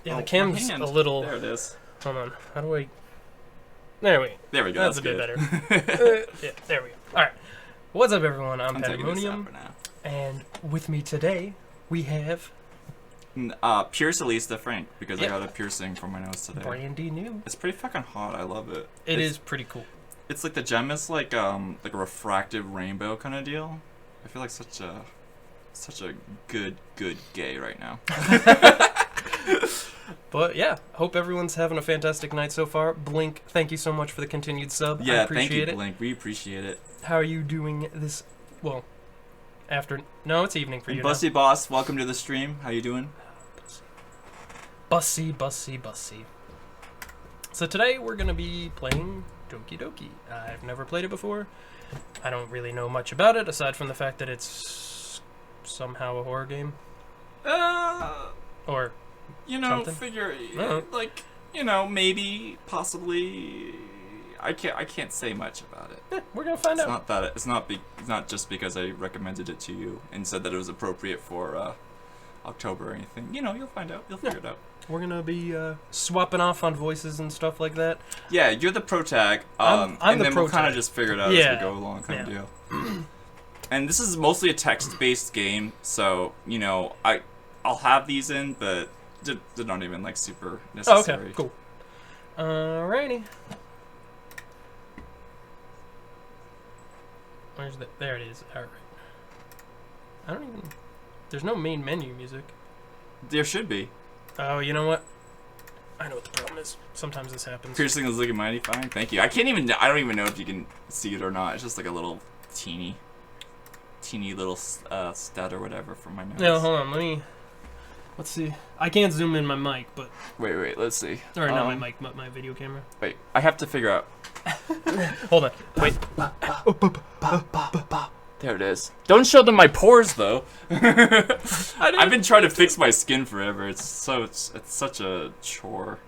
Yeah, the cam's a little... There it is. Hold on. How do I... There we go. That's a bit better. Yeah, there we go. Alright. What's up, everyone? I'm Pandemonium. And with me today, we have... Pierce NihilisaFrank, because I got a piercing for my nose today. Brandy new. It's pretty fucking hot. I love it. It is pretty cool. It's like the gem is like a refractive rainbow kind of deal. I feel like such a good gay right now. But yeah, hope everyone's having a fantastic night so far. Blink, thank you so much for the continued sub. Yeah, I appreciate thank you, it. Blink. We appreciate it. How are you doing this? Well, no, it's evening for you. Bussy Boss, welcome to the stream. How you doing? Bussy. So today we're gonna be playing Doki Doki. I've never played it before. I don't really know much about it aside from the fact that it's somehow a horror game. Or you know, something? maybe, possibly. I can't say much about it. Yeah, we're gonna find out. It's not just because I recommended it to you and said that it was appropriate for October or anything. You know, you'll find out. You'll figure it out. We're gonna be swapping off on voices and stuff like that. Yeah, you're the pro tag. I'm and the then pro we'll kind of tag. just figure it out as we go along, kind of deal. And this is mostly a text-based game, so you know, I'll have these in, but they're not even like super necessary. Oh, okay, cool. Alrighty. Where's the? There it is. Alright. I don't even. There's no main menu music. There should be. Oh, you know what? I know what the problem is. Sometimes this happens. Piercing is looking mighty fine. Thank you. I don't even know if you can see it or not. It's just like a little teeny little stud or whatever from my nose. No, hold on. Let's see. I can't zoom in my mic, but... Wait, let's see. Or not my mic, but my video camera. Wait, I have to figure out. Hold on. Wait. There it is. Don't show them my pores, though. I've been trying to fix my skin forever. It's such a chore.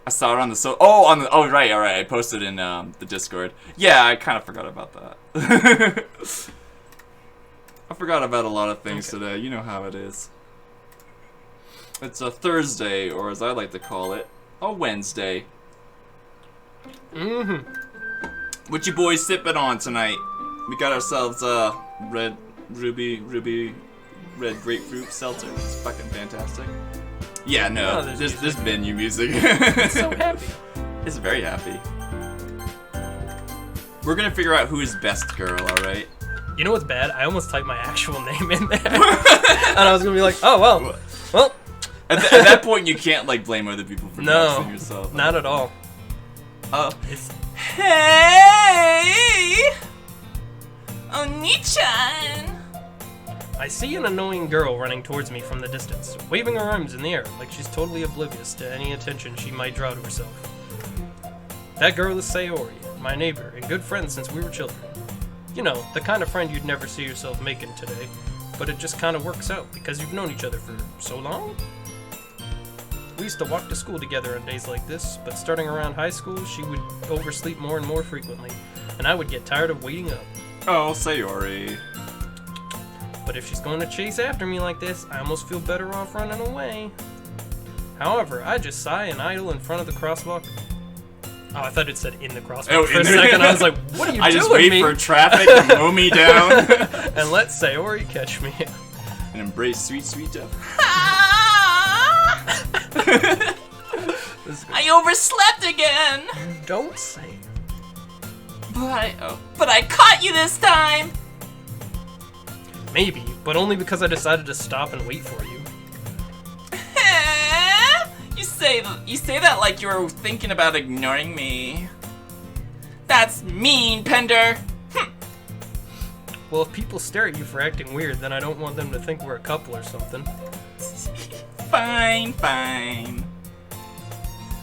I saw it on the oh right, all right. I posted in the Discord. Yeah, I kind of forgot about that. I forgot about a lot of things today. You know how it is. It's a Thursday, or as I like to call it, a Wednesday. What you boys sipping on tonight? We got ourselves red grapefruit seltzer. It's fucking fantastic. Yeah, no, this menu music. It's so happy. It's very happy. We're gonna figure out who is best girl, alright? You know what's bad? I almost typed my actual name in there. And I was gonna be like, oh, well. At that point, you can't, like, blame other people for doxing yourself. Not at all. Hey! Oni-chan! I see an annoying girl running towards me from the distance, waving her arms in the air like she's totally oblivious to any attention she might draw to herself. That girl is Sayori, my neighbor and good friend since we were children. You know, the kind of friend you'd never see yourself making today, but it just kind of works out because you've known each other for so long? We used to walk to school together on days like this, but starting around high school, she would oversleep more and more frequently, and I would get tired of waiting up. Oh, Sayori. But if she's going to chase after me like this, I almost feel better off running away. However, I just sigh and idle in front of the crosswalk. Oh, I thought it said in the crosswalk for a second. I was like, what are you doing, I just wait for traffic to mow me down. And let Sayori catch me. And embrace sweet death. I overslept again. Don't say. But I caught you this time. Maybe, but only because I decided to stop and wait for you. You say that like you were thinking about ignoring me. That's mean, Pender. Well, if people stare at you for acting weird, then I don't want them to think we're a couple or something. Fine.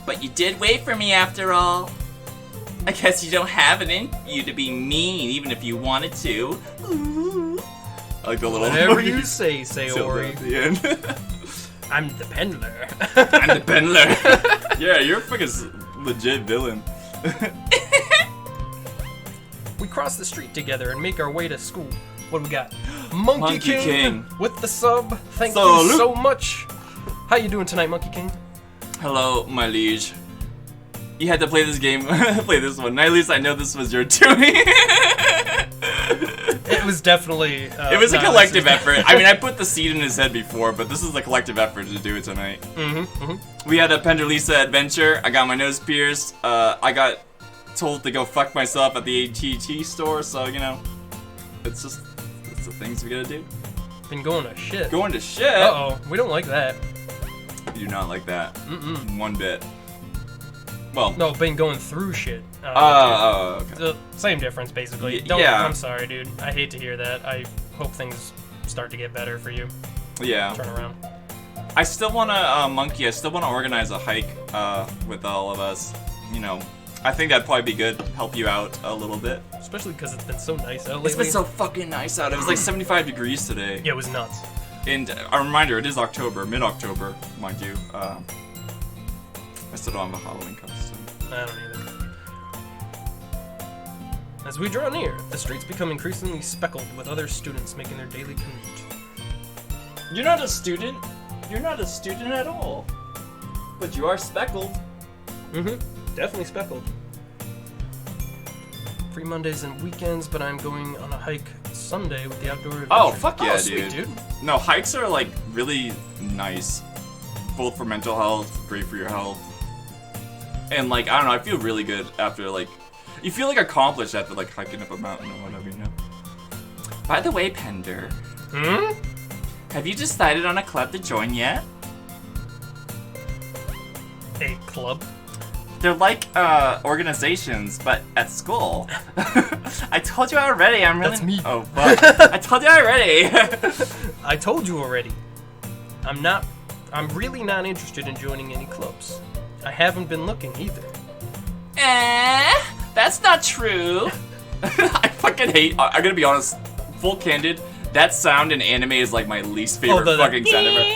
But you did wait for me after all. I guess you don't have it in you to be mean, even if you wanted to. Ooh. I like the little... Whatever you say, Sayori. At the end. I'm the Pendler. I'm the Pendler. Yeah, you're a fucking legit villain. We cross the street together and make our way to school. What do we got? Monkey King with the sub. Thank you so much. How you doing tonight, Monkey King? Hello, my liege. You had to play this game, play this one. At least I know this was your doing. It was definitely. It was a collective effort. I mean, I put the seed in his head before, but this is a collective effort to do it tonight. We had a Penderlisa adventure. I got my nose pierced. I got told to go fuck myself at the ATT store, so, you know, it's the things we gotta do. Been going to shit. Going to shit? Uh-oh, we don't like that. You do not like that. One bit. Well. No, been going through shit. Okay. Same difference, basically. Yeah. I'm sorry, dude. I hate to hear that. I hope things start to get better for you. Yeah. Turn around. I still wanna, Monkey, I still wanna organize a hike, with all of us. You know, I think that'd probably be good. Help you out a little bit. Especially because it's been so nice out lately. It's been so fucking nice out. It was like 75 degrees today. Yeah, it was nuts. And a reminder, it is October, mid-October, mind you. I still don't have a Halloween costume. I don't either. As we draw near, the streets become increasingly speckled with other students making their daily commute. You're not a student. You're not a student at all. But you are speckled. Definitely speckled. Free Mondays and weekends, but I'm going on a hike Sunday with the outdoor adventure. Oh, fuck yeah, sweet, dude. No, hikes are like really nice. Both for mental health, great for your health. And like, I don't know, I feel really good after like, you feel like accomplished after like hiking up a mountain or whatever, you know? By the way, Pender. Have you decided on a club to join yet? A club? They're like, organizations, but at school. I told you already, I'm really- That's me. Oh, fuck. I told you already! I told you already. I'm really not interested in joining any clubs. I haven't been looking either. That's not true. I fucking hate, I'm gonna be honest, full candid, that sound in anime is like my least favorite fucking sound ever.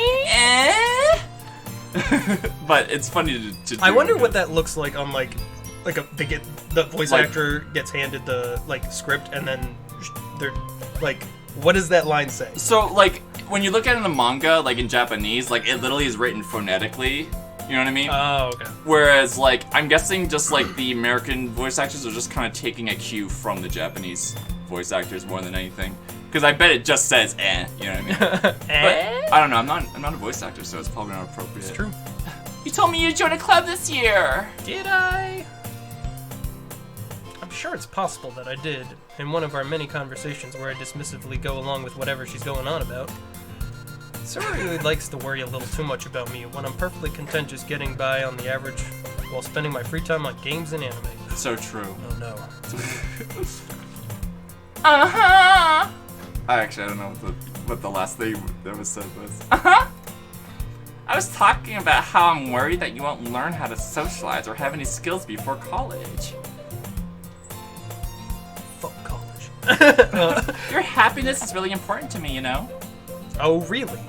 But it's funny to do. I wonder what that looks like on like they get the voice actor gets handed the like script and then they're like, what does that line say? So like when you look at it in the manga, like in Japanese, like it literally is written phonetically. You know what I mean? Oh, okay. Whereas like I'm guessing just like the American voice actors are just kind of taking a cue from the Japanese voice actors more than anything. Because I bet it just says you know what I mean? But I don't know, I'm not a voice actor, so it's probably not appropriate. It's true. You told me you'd join a club this year! Did I? I'm sure it's possible that I did, in one of our many conversations where I dismissively go along with whatever she's going on about. Sarah really likes to worry a little too much about me when I'm perfectly content just getting by on the average while spending my free time on games and anime. So true. Oh no. I don't know what the last thing that was said was. I was talking about how I'm worried that you won't learn how to socialize or have any skills before college. Fuck college. Your happiness is really important to me, you know? Oh, really?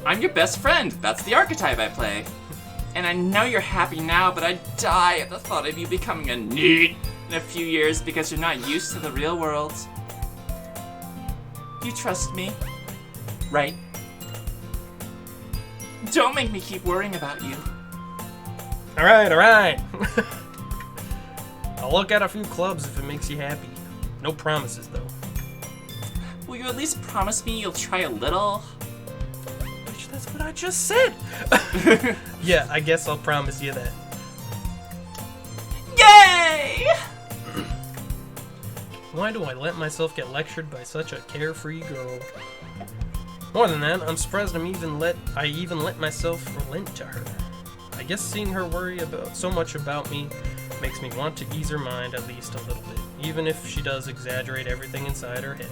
I'm your best friend. That's the archetype I play. And I know you're happy now, but I die at the thought of you becoming a NEET in a few years because you're not used to the real world. You trust me, right? Don't make me keep worrying about you. Alright. I'll look at a few clubs if it makes you happy. No promises, though. Will you at least promise me you'll try a little? Bitch, that's what I just said! Yeah, I guess I'll promise you that. Yay! Why do I let myself get lectured by such a carefree girl? More than that, I'm surprised I even let myself relent to her. I guess seeing her worry about so much about me makes me want to ease her mind at least a little bit, even if she does exaggerate everything inside her head.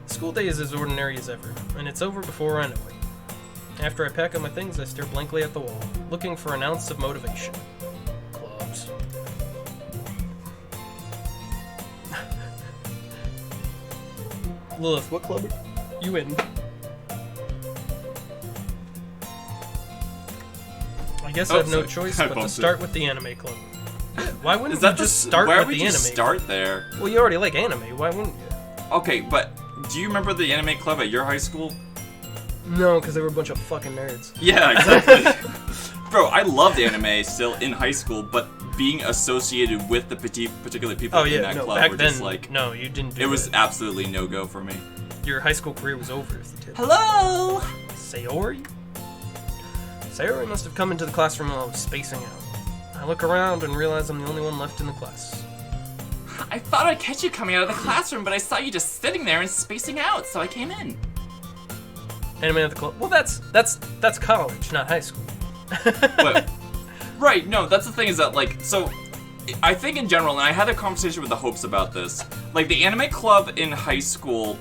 School day is as ordinary as ever, and it's over before I know it. After I pack up my things, I stare blankly at the wall, looking for an ounce of motivation. Clubs. Lilith, what club are you in? I guess I have no choice but to start with the anime club. Why wouldn't you just start with the anime? Why would you start there? Well, you already like anime. Why wouldn't you? Okay, but do you remember the anime club at your high school? No, because they were a bunch of fucking nerds. Yeah, exactly. Bro, I loved anime still in high school, but being associated with the particular people in that club back were then, just like... No, you didn't do It was that. absolutely no-go for me. Your high school career was over if you did. Hello! Sayori? Sayori must have come into the classroom while I was spacing out. I look around and realize I'm the only one left in the class. I thought I'd catch you coming out of the classroom, but I saw you just sitting there and spacing out, so I came in. Anime at the club? Well, that's college, not high school. But, right, no, that's the thing is that, like, so, I think in general, and I had a conversation with the Hopes about this, like, the anime club in high school,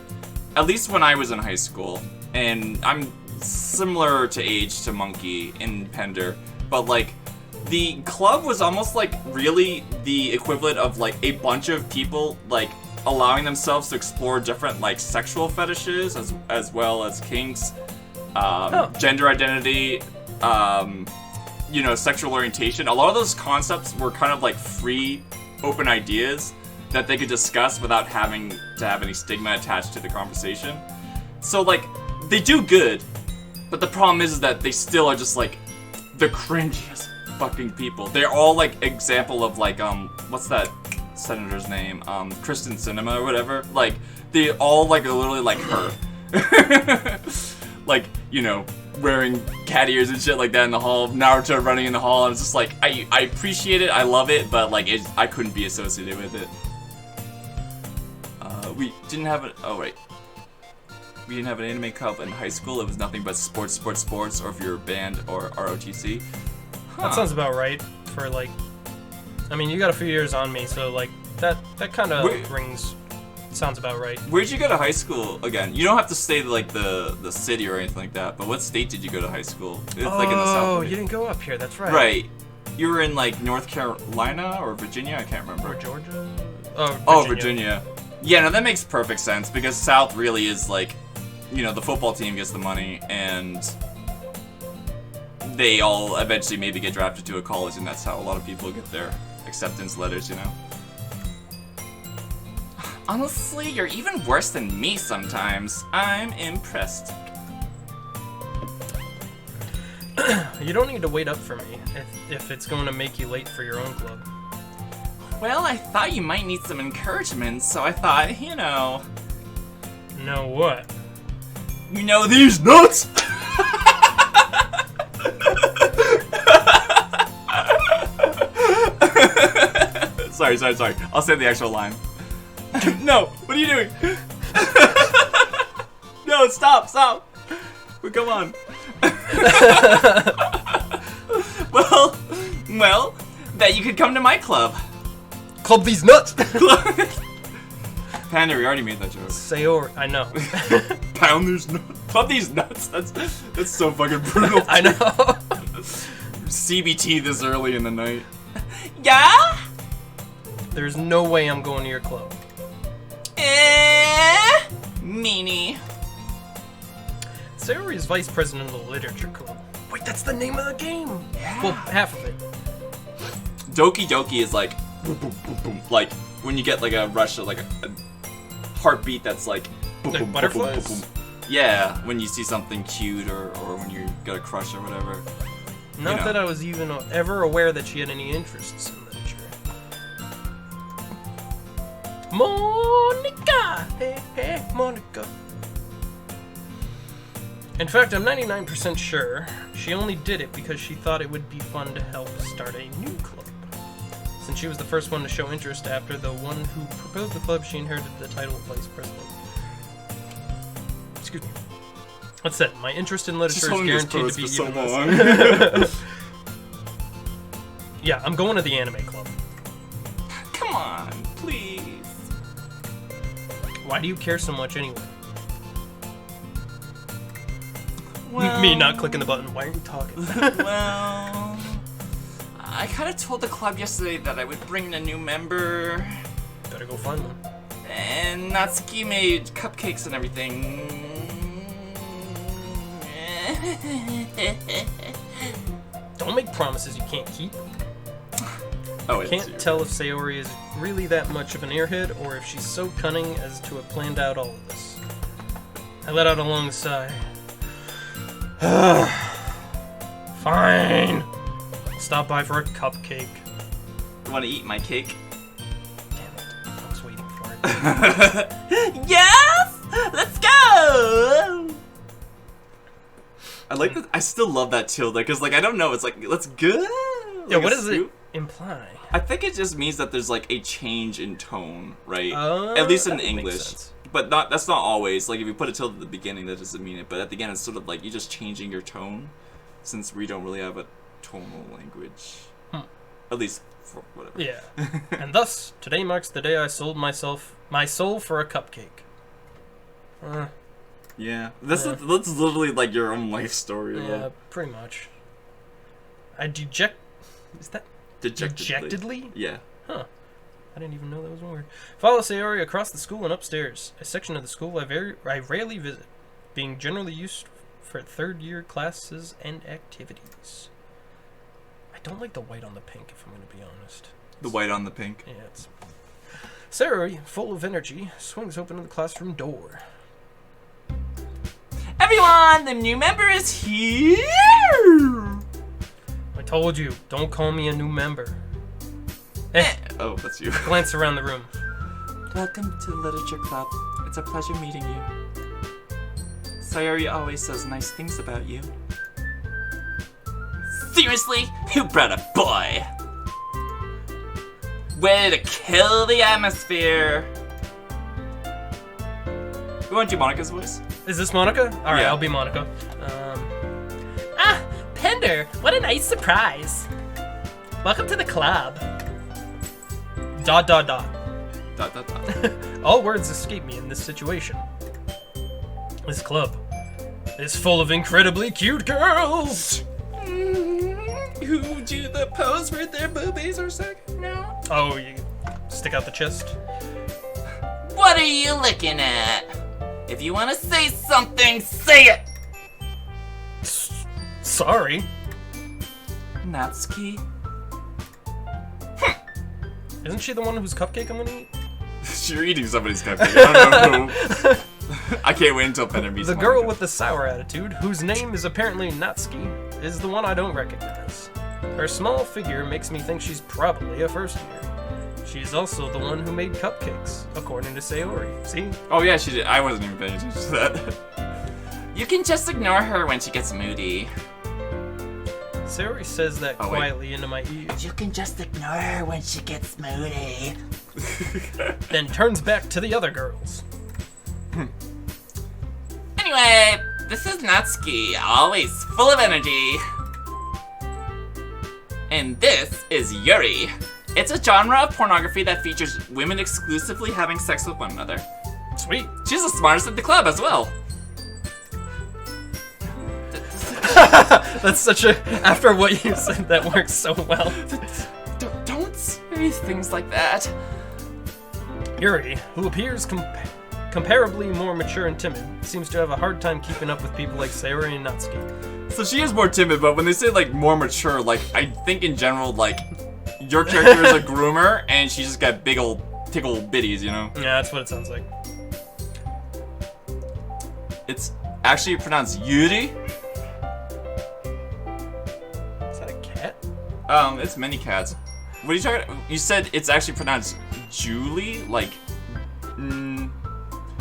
at least when I was in high school, and I'm similar to age to Monkey in Pender, but, like, the club was almost, like, really the equivalent of, like, a bunch of people, like, allowing themselves to explore different, like, sexual fetishes, as well as kinks, gender identity, you know, sexual orientation. A lot of those concepts were kind of like free, open ideas that they could discuss without having to have any stigma attached to the conversation. So, like, they do good, but the problem is that they still are just, like, the cringiest fucking people. They're all, like, example of, like, what's that senator's name? Kristen Cinema or whatever. Like, they all, like, are literally like her. Like, you know, wearing cat ears and shit like that in the hall, Naruto running in the hall, and it's just like, I appreciate it, I love it, but like, I couldn't be associated with it. We didn't have we didn't have an anime club in high school, it was nothing but sports, or if you're a band, or ROTC. Huh. That sounds about right for, like, I mean, you got a few years on me, so, like, that kind of sounds about right. Where'd you go to high school again? You don't have to say like the city or anything like that, but what state did you go to high school? It's like in the south. Oh, you didn't go up here, that's right. Right. You were in like North Carolina or Virginia? I can't remember. Or Georgia? Oh, Virginia. Yeah, no, that makes perfect sense because South really is like, you know, the football team gets the money and they all eventually maybe get drafted to a college, and that's how a lot of people get their acceptance letters, you know? Honestly, you're even worse than me sometimes. I'm impressed. You don't need to wait up for me if it's going to make you late for your own club. Well, I thought you might need some encouragement, so I thought, you know... Know what? You know these nuts? Sorry. I'll say the actual line. No, what are you doing? No, stop. Well, come on. well, that you could come to my club. Club these nuts! Panda, we already made that joke. Sayori, I know. Pound these nuts. Club these nuts. That's so fucking brutal. I know. CBT this early in the night. Yeah? There's no way I'm going to your club. Meanie. Sayori is vice president of the literature club. Wait, that's the name of the game. Yeah. Well, half of it. Doki Doki is like, boom, boom, boom, boom. Like when you get like a rush of like a heartbeat that's like, boom, Like boom, butterflies? boom, boom, boom. Yeah, when you see something cute or when you get a crush or whatever. Not that I was even ever aware that she had any interests in literature. Monica! Hey, Monica. In fact, I'm 99% sure she only did it because she thought it would be fun to help start a new club. Since she was the first one to show interest after the one who proposed the club, she inherited the title of vice president. Excuse me. That said, my interest in literature is guaranteed to be even less. Yeah, I'm going to the anime club. Come on, please. Why do you care so much anyway? Well, Me not clicking the button. Why are you talking? Well, I kind of told the club yesterday that I would bring in a new member. Gotta go find one. And Natsuki made cupcakes and everything. Don't make promises you can't keep. Oh, I can't tell if Sayori is really that much of an airhead or if she's so cunning as to have planned out all of this. I let out a long sigh. Fine. Stop by for a cupcake. You want to eat my cake? Damn it. I was waiting for it. Yes! Let's go! I like that. I still love that tilde because, like, I don't know. It's like, let's go. Yeah, like what does it imply? I think it just means that there's like a change in tone, right? At least in English. But that's not always. Like, if you put a tilde at the beginning, that doesn't mean it. But at the end, it's sort of like you're just changing your tone, since we don't really have a tonal language. At least for whatever. Yeah. And thus, today marks the day I sold my soul for a cupcake. Yeah. That's literally like your own life story. Yeah, though. pretty much. Is that dejectedly? Yeah. Huh. I didn't even know that was a word. Follow Sayori across the school and upstairs, a section of the school I rarely visit, being generally used for third-year classes and activities. I don't like the white on the pink, if I'm going to be honest. The white on the pink. Yeah, it's... Sayori, full of energy, swings open the classroom door. Everyone, the new member is here! I told you, don't call me a new member. Oh, that's you. Glance around the room. Welcome to the Literature Club. It's a pleasure meeting you. Sayori always says nice things about you. Seriously? Who brought a boy? Way to kill the atmosphere! We want to do Monica's voice? Is this Monica? Alright, Yeah. I'll be Monica. Pender, what a nice surprise. Welcome to the club. ... Dot, dot, dot. All words escape me in this situation. This club is full of incredibly cute girls. Who do the pose where their boobies are sticking out? Oh, you stick out the chest? What are you looking at? If you want to say something, say it! Sorry. Natsuki? Isn't she the one whose cupcake I'm gonna eat? You're eating somebody's cupcake. I don't know who. I can't wait until Pender meets The Monica. girl with the sour attitude, whose name is apparently Natsuki, is the one I don't recognize. Her small figure makes me think she's probably a first year. She's also the one who made cupcakes, according to Sayori. See? Oh yeah, she did. I wasn't even paying attention to that. You can just ignore her when she gets moody. Sayori says that quietly into my ear. You can just ignore her when she gets moody. Then turns back to the other girls. Anyway, this is Natsuki, always full of energy. And this is Yuri. It's a genre of pornography that features women exclusively having sex with one another. Sweet. She's the smartest at the club as well. That's such a... After what you said, that works so well. Don't say things like that. Yuri, who appears comparably more mature and timid, seems to have a hard time keeping up with people like Sayori and Natsuki. So she is more timid, but when they say like more mature, like I think in general, like your character is a groomer and she just got big old tickle bitties, you know? Yeah, that's what it sounds like. It's actually pronounced Yuri. Is that a cat? It's many cats. What are you talking about? You said it's actually pronounced Julie? Like,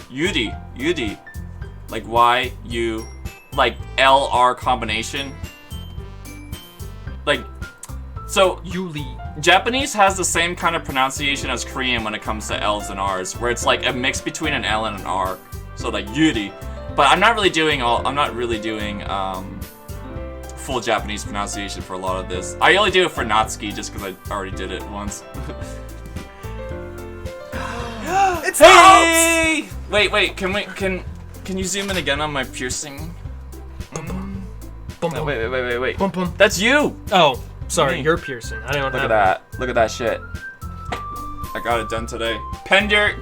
Yuri. Like Y-U, like L-R combination. Like, so Yuli. Japanese has the same kind of pronunciation as Korean when it comes to L's and R's, where it's like a mix between an L and an R. So like Yuri. But I'm not really doing full Japanese pronunciation for a lot of this. I only do it for Natsuki just because I already did it once. It's hey! Wait, can you zoom in again on my piercing? Bum, bum. Wait. Bum, bum. That's you! Oh, sorry, Me. you're piercing. I don't Look have at that. Look at that shit. I got it done today. Pender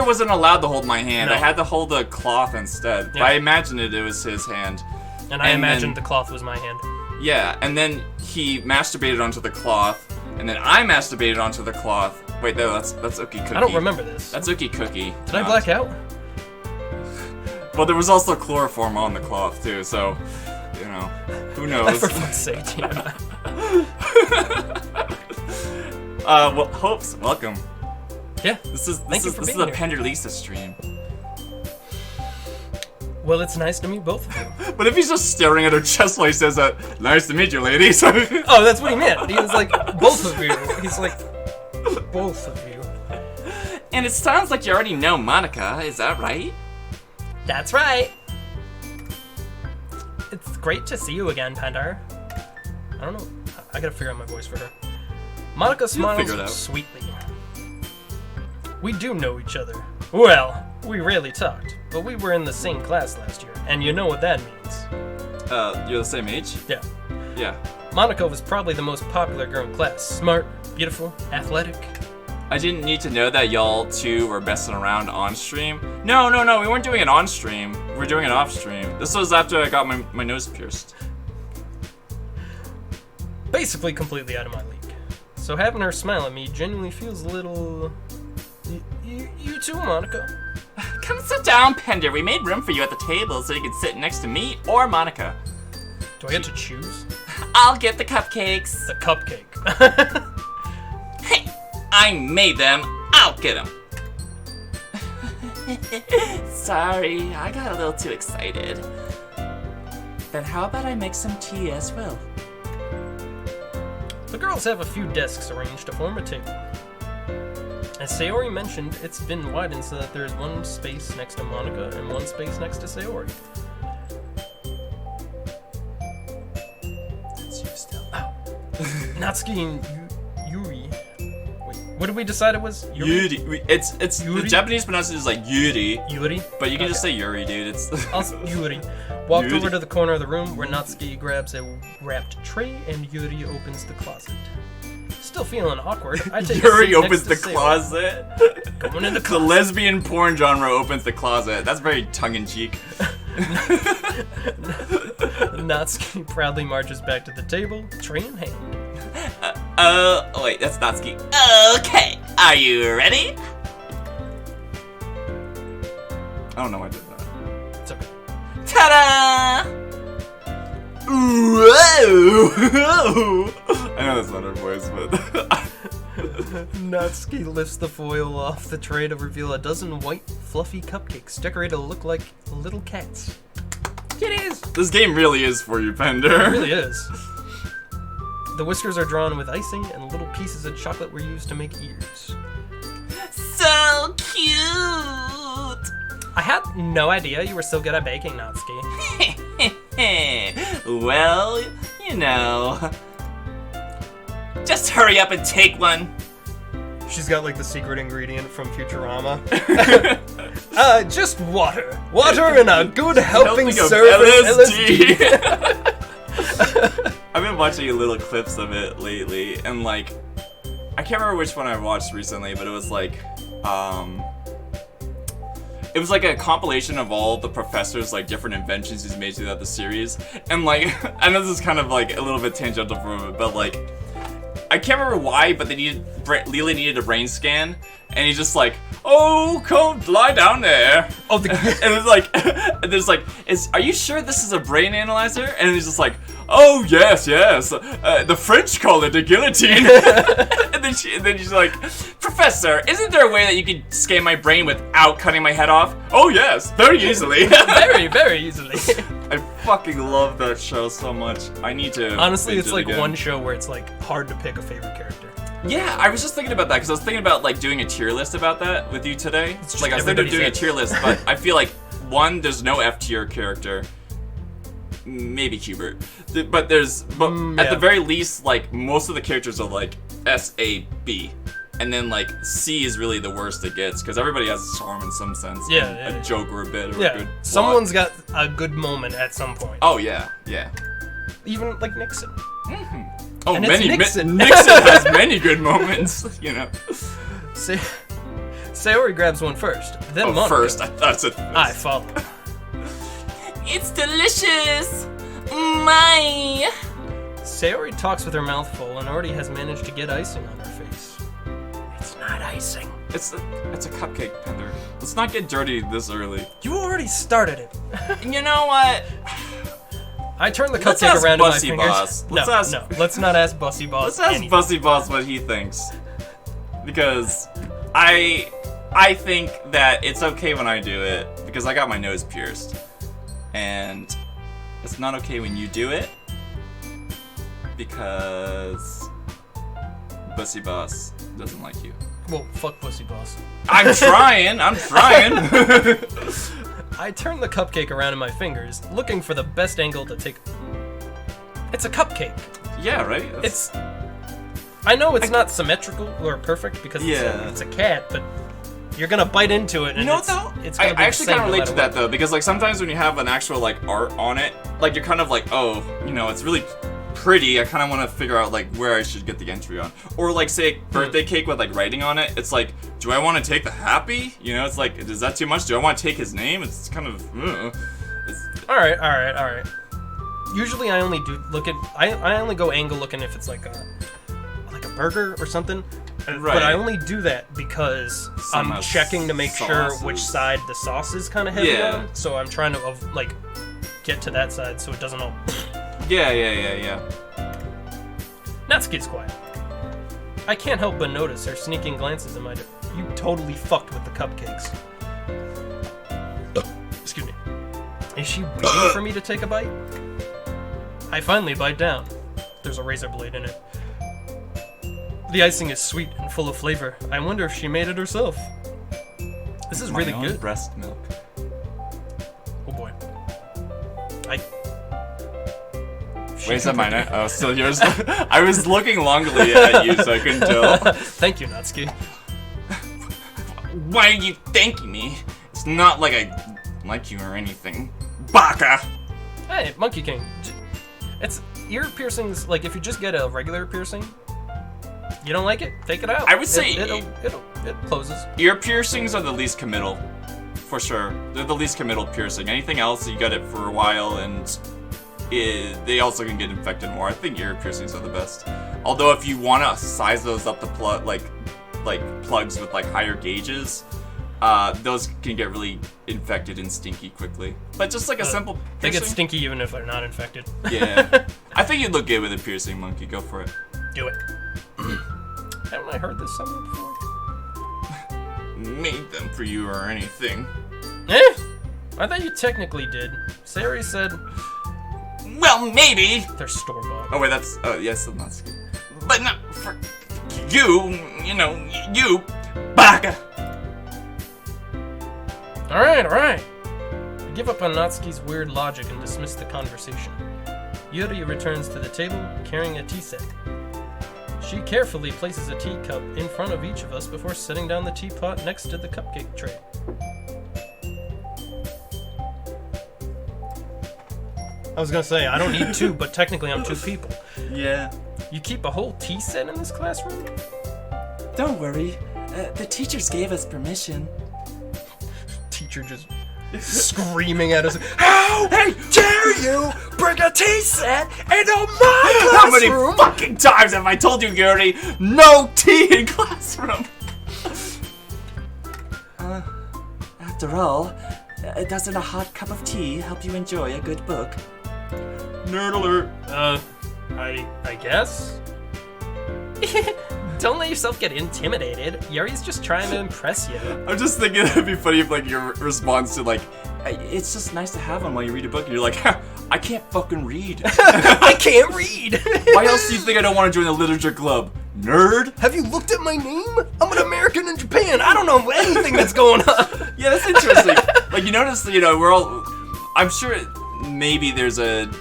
wasn't allowed to hold my hand. No. I had to hold the cloth instead. Yeah. But I imagined it was his hand. And I imagined then- the cloth was my hand. Yeah, and then he masturbated onto the cloth, and then I masturbated onto the cloth. Wait, no, that's Ookie Cookie. I don't remember this. That's Ookie Cookie. Did I black out? Well, there was also chloroform on the cloth too, so you know, who knows? For fuck's sake, damn. Well, Hopes, welcome. Yeah. This is Thank you for a being here. Penderlisa stream. Well, it's nice to meet both of you. But if he's just staring at her chest while he says that, nice to meet you, ladies. Oh, that's what he meant. He was like, both of you. He's like, both of you. And it sounds like you already know Monica, is that right? That's right. It's great to see you again, Pandar. I don't know. I gotta figure out my voice for her. Monica figure it out. smiles sweetly. We do know each other. Well, we rarely talked, but we were in the same class last year, and you know what that means. You're the same age? Yeah. Yeah. Monica was probably the most popular girl in class. Smart, beautiful, athletic. I didn't need to know that y'all two were messing around on stream. No, we weren't doing it on stream. We were doing it off stream. This was after I got my nose pierced. Basically completely out of my league. So having her smile at me genuinely feels a little... You too, Monica. Come sit down, Pender. We made room for you at the table so you could sit next to me or Monica. Do I get to choose? I'll get the cupcakes. The cupcake. Hey, I made them. I'll get them. Sorry, I got a little too excited. Then how about I make some tea as well? The girls have a few desks arranged to form a table. As Sayori mentioned, it's been widened so that there's one space next to Monica and one space next to Sayori. That's you still. Natsuki and Yuri. Wait, what did we decide it was? Yuri. It's Yuri? the Japanese pronunciation is like Yuri, Yuri? but you can just say Yuri, dude. It's Yuri. Walked Yuri. over to the corner of the room where Natsuki grabs a wrapped tray and Yuri opens the closet. Still feeling awkward. I take Yuri a seat opens the next to Sayori. closet. Going in the The closet. lesbian porn genre opens the closet. That's very tongue-in-cheek. Natsuki proudly marches back to the table, tray in hand. Wait, that's Natsuki. Okay, are you ready? I don't know why I did that. It's okay. Ta-da! Whoa! I know that's not her voice, but... Natsuki lifts the foil off the tray to reveal a dozen white, fluffy cupcakes decorated to look like little cats. It is! This game really is for you, Pender. It really is. The whiskers are drawn with icing, and little pieces of chocolate were used to make ears. So cute! I had no idea you were so good at baking, Natsuki. Well, you know. Just hurry up and take one. She's got like the secret ingredient from Futurama. Just water. Water and a good helping of serve of LSD. LSD. I've been watching little clips of it lately, and like, I can't remember which one I watched recently, but it was like a compilation of all the professors' like different inventions he's made throughout the series, and like, I know this is kind of like a little bit tangential for it, but like, I can't remember why, but Leela needed a brain scan, and he's just like, oh, come lie down there. Oh, and it's like, are you sure this is a brain analyzer? And he's just like, oh yes, the French call it a guillotine. and then she's like, Professor, isn't there a way that you could scan my brain without cutting my head off? Oh yes, very easily. very, very easily. I fucking love that show so much. I need to. Honestly, binge it's it like again. one show where it's like hard to pick a favorite character. Yeah, I was just thinking about that because I was thinking about like doing a tier list about that with you today. It's just Like I was thinking of doing a everybody's tier list, but I feel like one, there's no F tier character. Maybe Hubert, but at yeah. the very least, like most of the characters are like S, A, B, and then like C is really the worst it gets because everybody has a charm in some sense. Yeah, and yeah. a joke or a bit or a Yeah, good plot. someone's got a good moment at some point. Oh yeah. Even like Nixon. Oh, And it's many Nixon. Nixon has many good moments, you know. Sayori grabs one first, then Monica. First, that's it. I follow. It's delicious! My! Sayori talks with her mouth full and already has managed to get icing on her face. It's not icing. It's a cupcake, Pender. Let's not get dirty this early. You already started it. You know what? I turned the Let's cupcake ask around in my Bussy fingers. Boss. No, let's not ask Bussy Boss. Let's ask anything. Bussy Boss what he thinks. Because I think that it's okay when I do it because I got my nose pierced. And it's not okay when you do it because Bussy Boss doesn't like you. Well, fuck Bussy Boss. I'm trying. I turned the cupcake around in my fingers, looking for the best angle to take. It's a cupcake. Yeah, right? I know it's not symmetrical or perfect because it's a cat, but you're gonna bite into it and it's gonna be I actually the same kind of no relate to matter that though, because like sometimes when you have an actual like art on it, like you're kind of like, oh, you know, it's really pretty. I kind of want to figure out like where I should get the entry on, or like say birthday cake with like writing on it. It's like, do I want to take the happy? You know, it's like, is that too much? Do I want to take his name? It's kind of. All right. Usually I only do I only go angle looking if it's like a burger or something. Right. But I only do that because I'm checking to make sure which side the sauce is kind of heavy on. So I'm trying to like get to that side so it doesn't all. Yeah. Natsuki's quiet. I can't help but notice her sneaking glances in my. You totally fucked with the cupcakes. Excuse me. Is she waiting for me to take a bite? I finally bite down. There's a razor blade in it. The icing is sweet and full of flavor. I wonder if she made it herself. This is really good. Breast milk. Oh boy. Wait, is that mine? Oh, still yours? I was looking longingly at you, so I couldn't tell. Thank you, Natsuki. Why are you thanking me? It's not like I like you or anything. Baka! Hey, Monkey King. It's ear piercings. Like if you just get a regular piercing, you don't like it, take it out. I would say it closes. Ear piercings are the least committal, for sure. They're the least committal piercing. Anything else, you got it for a while, and they also can get infected more. I think ear piercings are the best. Although if you want to size those up to like plugs with like higher gauges, those can get really infected and stinky quickly. But just like a simple piercing. They get stinky even if they're not infected. Yeah. I think you'd look good with a piercing, Monkey. Go for it. Do it. Haven't I heard this somewhere before? Made them for you or anything. I thought you technically did. Sari said... Well, maybe. They're store-bought. Oh, wait, that's... Oh, yes, that's good. But not for... You know, you... Baka! Alright. I give up on Natsuki's weird logic and dismiss the conversation. Yuri returns to the table, carrying a tea set. She carefully places a teacup in front of each of us before setting down the teapot next to the cupcake tray. I was gonna say, I don't need two, but technically I'm two people. Yeah. You keep a whole tea set in this classroom? Don't worry. The teachers gave us permission. Teacher just screaming at us. How dare you bring a tea set into my classroom? How many fucking times have I told you, Yuri? No tea in classroom! After all, doesn't a hot cup of tea help you enjoy a good book? Nerd alert. I guess? Don't let yourself get intimidated. Yuri's just trying to impress you. I'm just thinking it'd be funny if like your response to like, it's just nice to have one while you read a book, and you're like, I can't fucking read. I can't read. Why else do you think I don't want to join the literature club? Nerd? Have you looked at my name? I'm an American in Japan. I don't know anything that's going on. Yeah, that's interesting. Like, you notice, we're all... I'm sure maybe there's a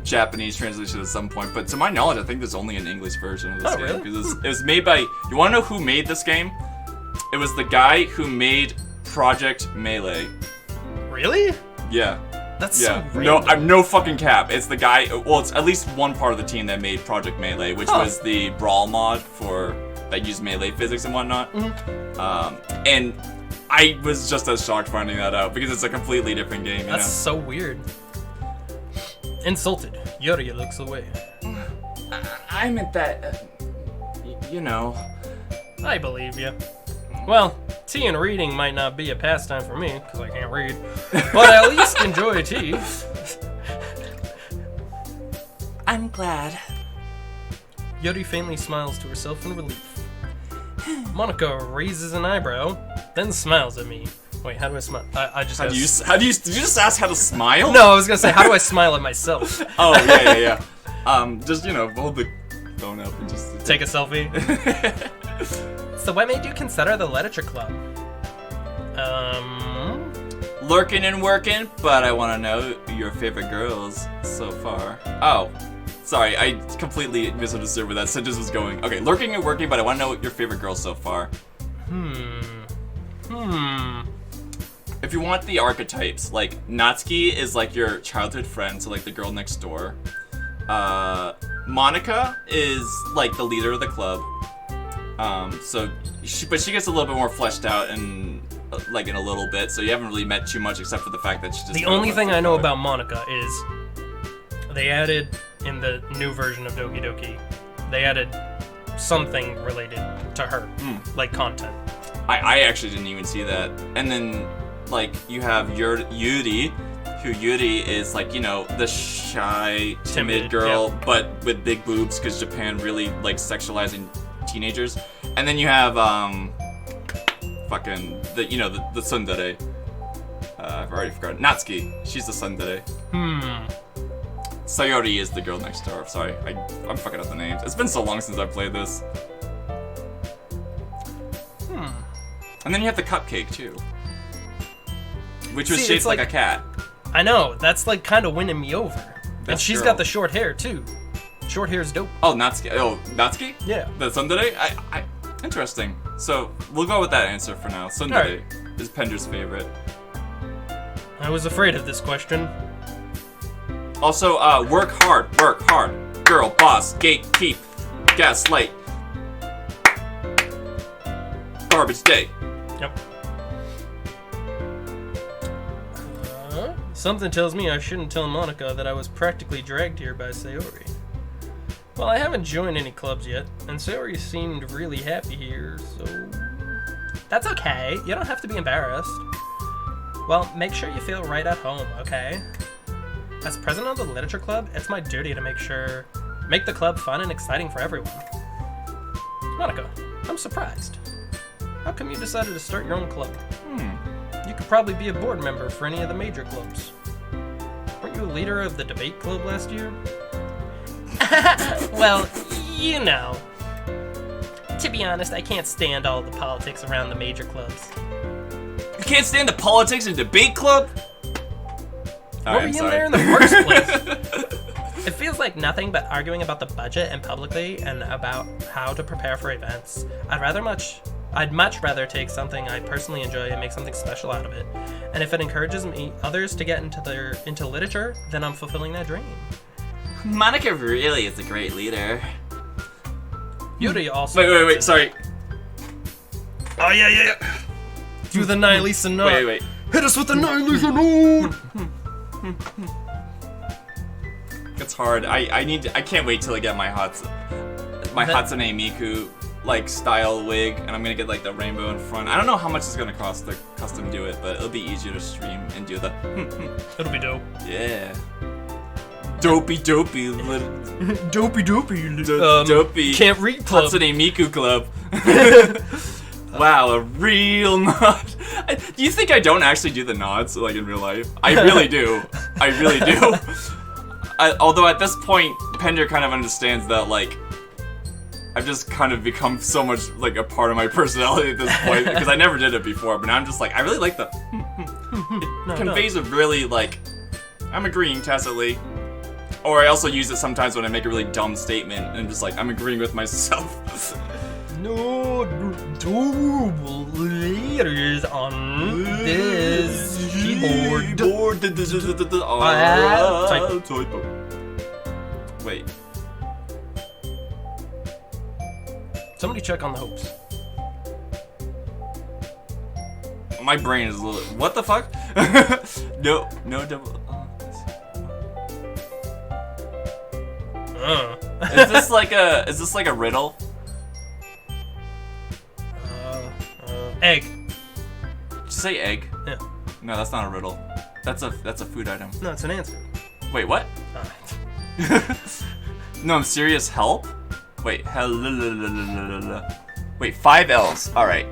Japanese translation at some point, but to my knowledge, I think there's only an English version of this game. Really? Because it was made by... You want to know who made this game? It was the guy who made Project Melee. Really? Yeah. That's so random. I'm no fucking cap. It's the guy. Well, it's at least one part of the team that made Project Melee, which was the brawl mod that used melee physics and whatnot. Mm-hmm. And I was just as shocked finding that out because it's a completely different game. That's so weird. Insulted, Yuri looks away. I meant that. I believe you. Well, tea and reading might not be a pastime for me, because I can't read, but I at least enjoy tea. I'm glad. Yuri faintly smiles to herself in relief. Monica raises an eyebrow, then smiles at me. Wait, how do I smile? I just. Did you just ask how to smile? No, I was gonna say, how do I smile at myself? Oh yeah. Just hold the phone up and just take a selfie. So, what made you consider the literature club? Lurking and working, but I want to know your favorite girls so far. Oh. Sorry, I completely misunderstood where that sentence was going. Okay, lurking and working, but I want to know your favorite girl so far. If you want the archetypes, like, Natsuki is like your childhood friend, so like the girl next door. Monica is like the leader of the club. But she gets a little bit more fleshed out and like in a little bit, so you haven't really met too much except for the fact that she just. The only thing I know about Monica is they added in the new version of Doki Doki, they added something related to her, like content. I actually didn't even see that. And then like you have Yuri, who Yuri is like, the shy, timid girl, but with big boobs because Japan really likes sexualizing teenagers. And then you have the tsundere. I've already forgotten. Natsuki. She's the tsundere. Sayori is the girl next door. Sorry, I'm fucking up the names. It's been so long since I've played this. And then you have the cupcake too, which was shaped like a cat. I know, that's like kind of winning me over. And she's girl. got the short hair too. Short hair's dope. Oh, Natsuki. Natsuki? Yeah. The tsundere? Interesting. So we'll go with that answer for now. Tsundere is Pender's favorite. I was afraid of this question. Also, work hard, girl, boss, gatekeep, gaslight, garbage day. Yep. Something tells me I shouldn't tell Monica that I was practically dragged here by Sayori. Well, I haven't joined any clubs yet, and Sayori seemed really happy here, so... That's okay, you don't have to be embarrassed. Well, make sure you feel right at home, okay? As president of the literature club, it's my duty to make the club fun and exciting for everyone. Monica, I'm surprised. How come you decided to start your own club? You could probably be a board member for any of the major clubs. Weren't you a leader of the debate club last year? Well, To be honest, I can't stand all the politics around the major clubs. You can't stand the politics in debate club? What were you in there in the first place? It feels like nothing but arguing about the budget and publicly and about how to prepare for events. I'd much rather take something I personally enjoy and make something special out of it. And if it encourages others to get into literature, then I'm fulfilling that dream. Monica really is a great leader. Yuri also. Wait, sorry. Oh yeah. Do the Nihilisa nod. Wait. Hit us with the Nihilisa nod. It's hard. I can't wait till I get my Hatsune Miku style wig, and I'm gonna get the rainbow in front. I don't know how much it's gonna cost to custom do it, but it'll be easier to stream and do the. It'll be dope. Yeah. Dopey. Dopey. Dopey. Can't read club. Hatsune Miku club. Wow, a real nod. Do you think I don't actually do the nods in real life? I really do. Although at this point, Pender kind of understands that I've just kind of become so much a part of my personality at this point because I never did it before. But now I'm just I really like the. It conveys a really I'm agreeing tacitly. Or I also use it sometimes when I make a really dumb statement and I'm just I'm agreeing with myself. No double letters on this keyboard. Typo. Wait. Somebody check on the hopes. My brain is a little. What the fuck? No double. Is this like a riddle? Egg. Did you say egg? Yeah. No, that's not a riddle. That's a food item. No, it's an answer. Wait, what? No, I'm serious. Help? Wait, wait, 5 L's. Alright.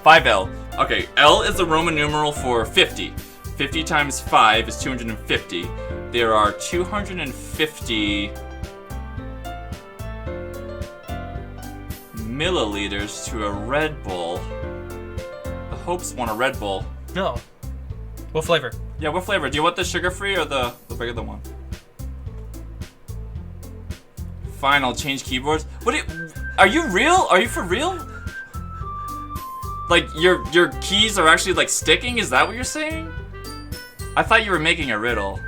5L. Okay, L is the Roman numeral for 50. 50 times 5 is 250. There are 250 milliliters to a Red Bull. The Hopes want a Red Bull. No. What flavor? Yeah, what flavor? Do you want the sugar-free or the regular one? Fine, I'll change keyboards. Are you real? Are you for real? Like, your keys are actually, like, sticking? Is that what you're saying? I thought you were making a riddle.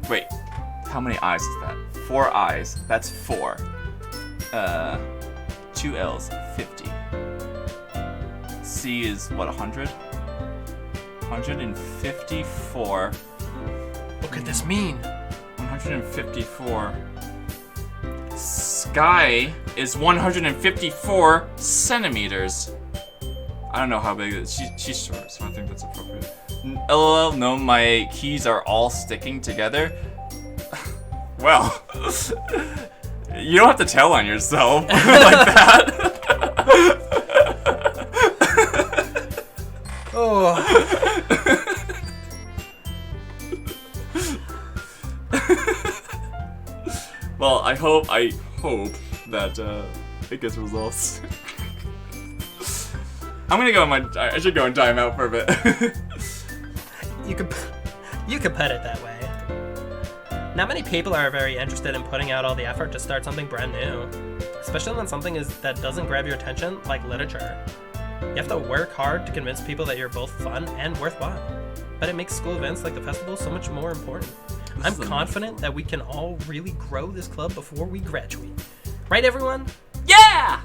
Wait, how many eyes is that? 4 eyes. That's 4. 2 L's, 50. C is, what, 100? 154. What could this mean? 154. Sky is 154 centimeters. I don't know how big it is. She's short, so I think that's appropriate. LOL, no, my keys are all sticking together. Well, you don't have to tell on yourself like that. Oh. Well, I hope that it gets results. I'm gonna go I should go in timeout for a bit. You could put it that way. Not many people are very interested in putting out all the effort to start something brand new, especially when something that doesn't grab your attention, like literature. You have to work hard to convince people that you're both fun and worthwhile. But it makes school events like the festival so much more important. I'm confident that we can all really grow this club before we graduate. Right, everyone? Yeah!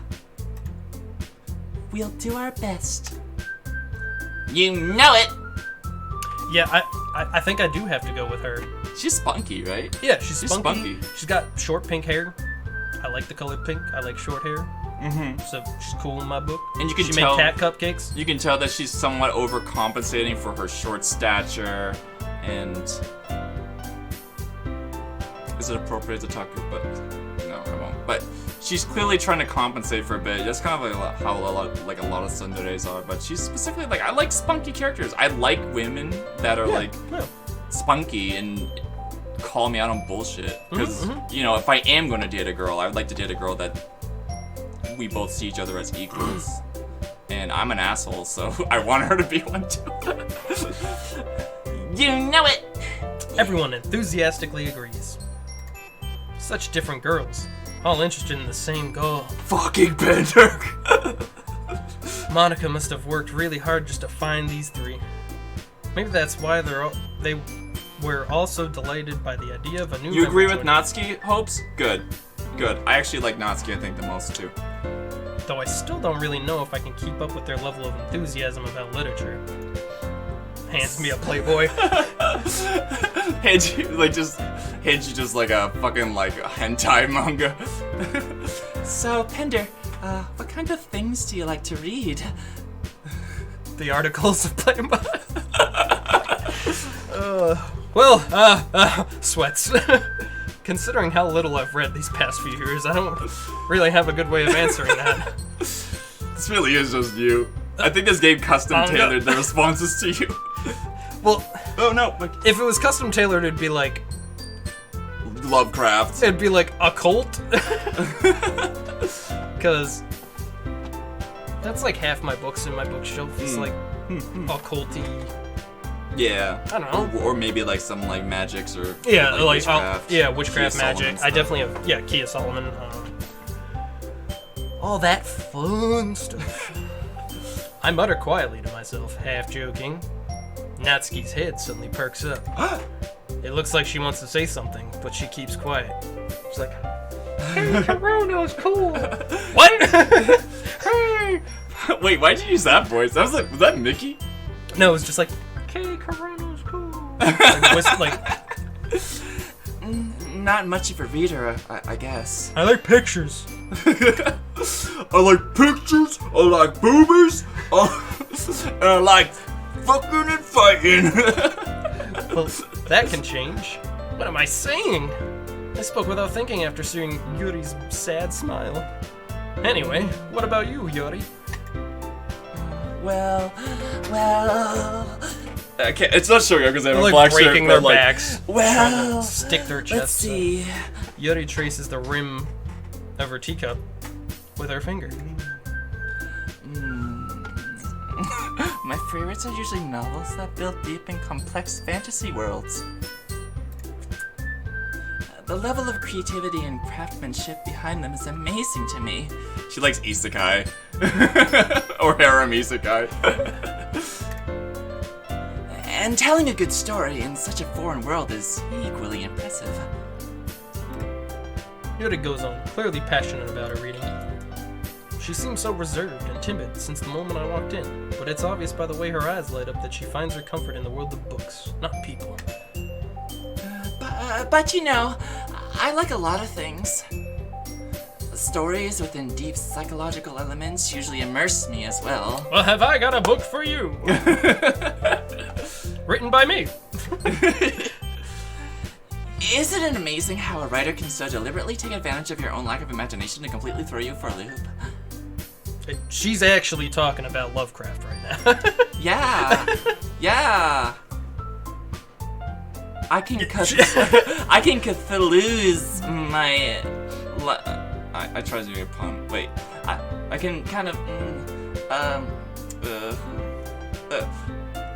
We'll do our best. You know it! Yeah, I think I do have to go with her. She's spunky, right? Yeah, she's spunky. She's got short pink hair. I like the color pink. I like short hair. Mm-hmm. So she's cool in my book. And you can tell, make cat cupcakes. You can tell that she's somewhat overcompensating for her short stature. And is it appropriate to talk about? No, I won't. But she's clearly trying to compensate for a bit. That's kind of like how a lot of tsunderes are. But she's specifically like, I like spunky characters. I like women that are spunky and call me out on bullshit. Because you know, if I am going to date a girl, I would like to date a girl that we both see each other as equals. And I'm an asshole, so I want her to be one too. You know it! Everyone enthusiastically agrees. Such different girls, all interested in the same goal. Fucking Bender! Monica must have worked really hard just to find these three. Maybe that's why they were all so delighted by the idea of a new. You agree with Natsuki, Hopes? Good. Good. I actually like Natsuki, I think, the most too. Though I still don't really know if I can keep up with their level of enthusiasm about literature. Hands me a Playboy. hands you just like a fucking like a hentai manga. So, Pender, what kind of things do you like to read? The articles of Playboy. Sweats. Considering how little I've read these past few years, I don't really have a good way of answering that. This really is just you. I think this game custom tailored the responses to you. Well, oh no! If it was custom tailored, it'd be like Lovecraft. It'd be like occult, because that's like half my books in my bookshelf. It's like occulty. Yeah. I don't know. Or maybe like some like magics or witchcraft. Witchcraft magic. I definitely have Kia Solomon. All that fun stuff. I mutter quietly to myself, half joking. Natsuki's head suddenly perks up. It looks like she wants to say something, but she keeps quiet. She's like, "Hey, Corona's cool." What? Hey. Wait, why'd you use that voice? Was that Mickey? No, it was just like, "Hey, Corona's cool." not much of a reader, I guess. I like pictures. I like pictures, I like boobies, and I like fucking and fighting. Well, that can change. What am I saying? I spoke without thinking after seeing Yuri's sad smile. Anyway, what about you, Yuri? Well. Okay, it's not showing up because I have a like black breaking shirt, their but backs. Well, Stick their chest. let's see. Yuri traces the rim of her teacup with her finger. My favorites are usually novels that build deep and complex fantasy worlds. The level of creativity and craftsmanship behind them is amazing to me. She likes isekai. Or harem isekai. And telling a good story in such a foreign world is equally impressive. Yuri goes on, clearly passionate about her reading. She seems so reserved and timid since the moment I walked in, but it's obvious by the way her eyes light up that she finds her comfort in the world of books, not people. But you know, I like a lot of things. Stories within deep psychological elements usually immerse me as well. Well, have I got a book for you? Written by me. Isn't it amazing how a writer can so deliberately take advantage of your own lack of imagination to completely throw you for a loop? She's actually talking about Lovecraft right now. Yeah. I can Cthulhu's my... I tried to do a pun. Wait. I can kind of...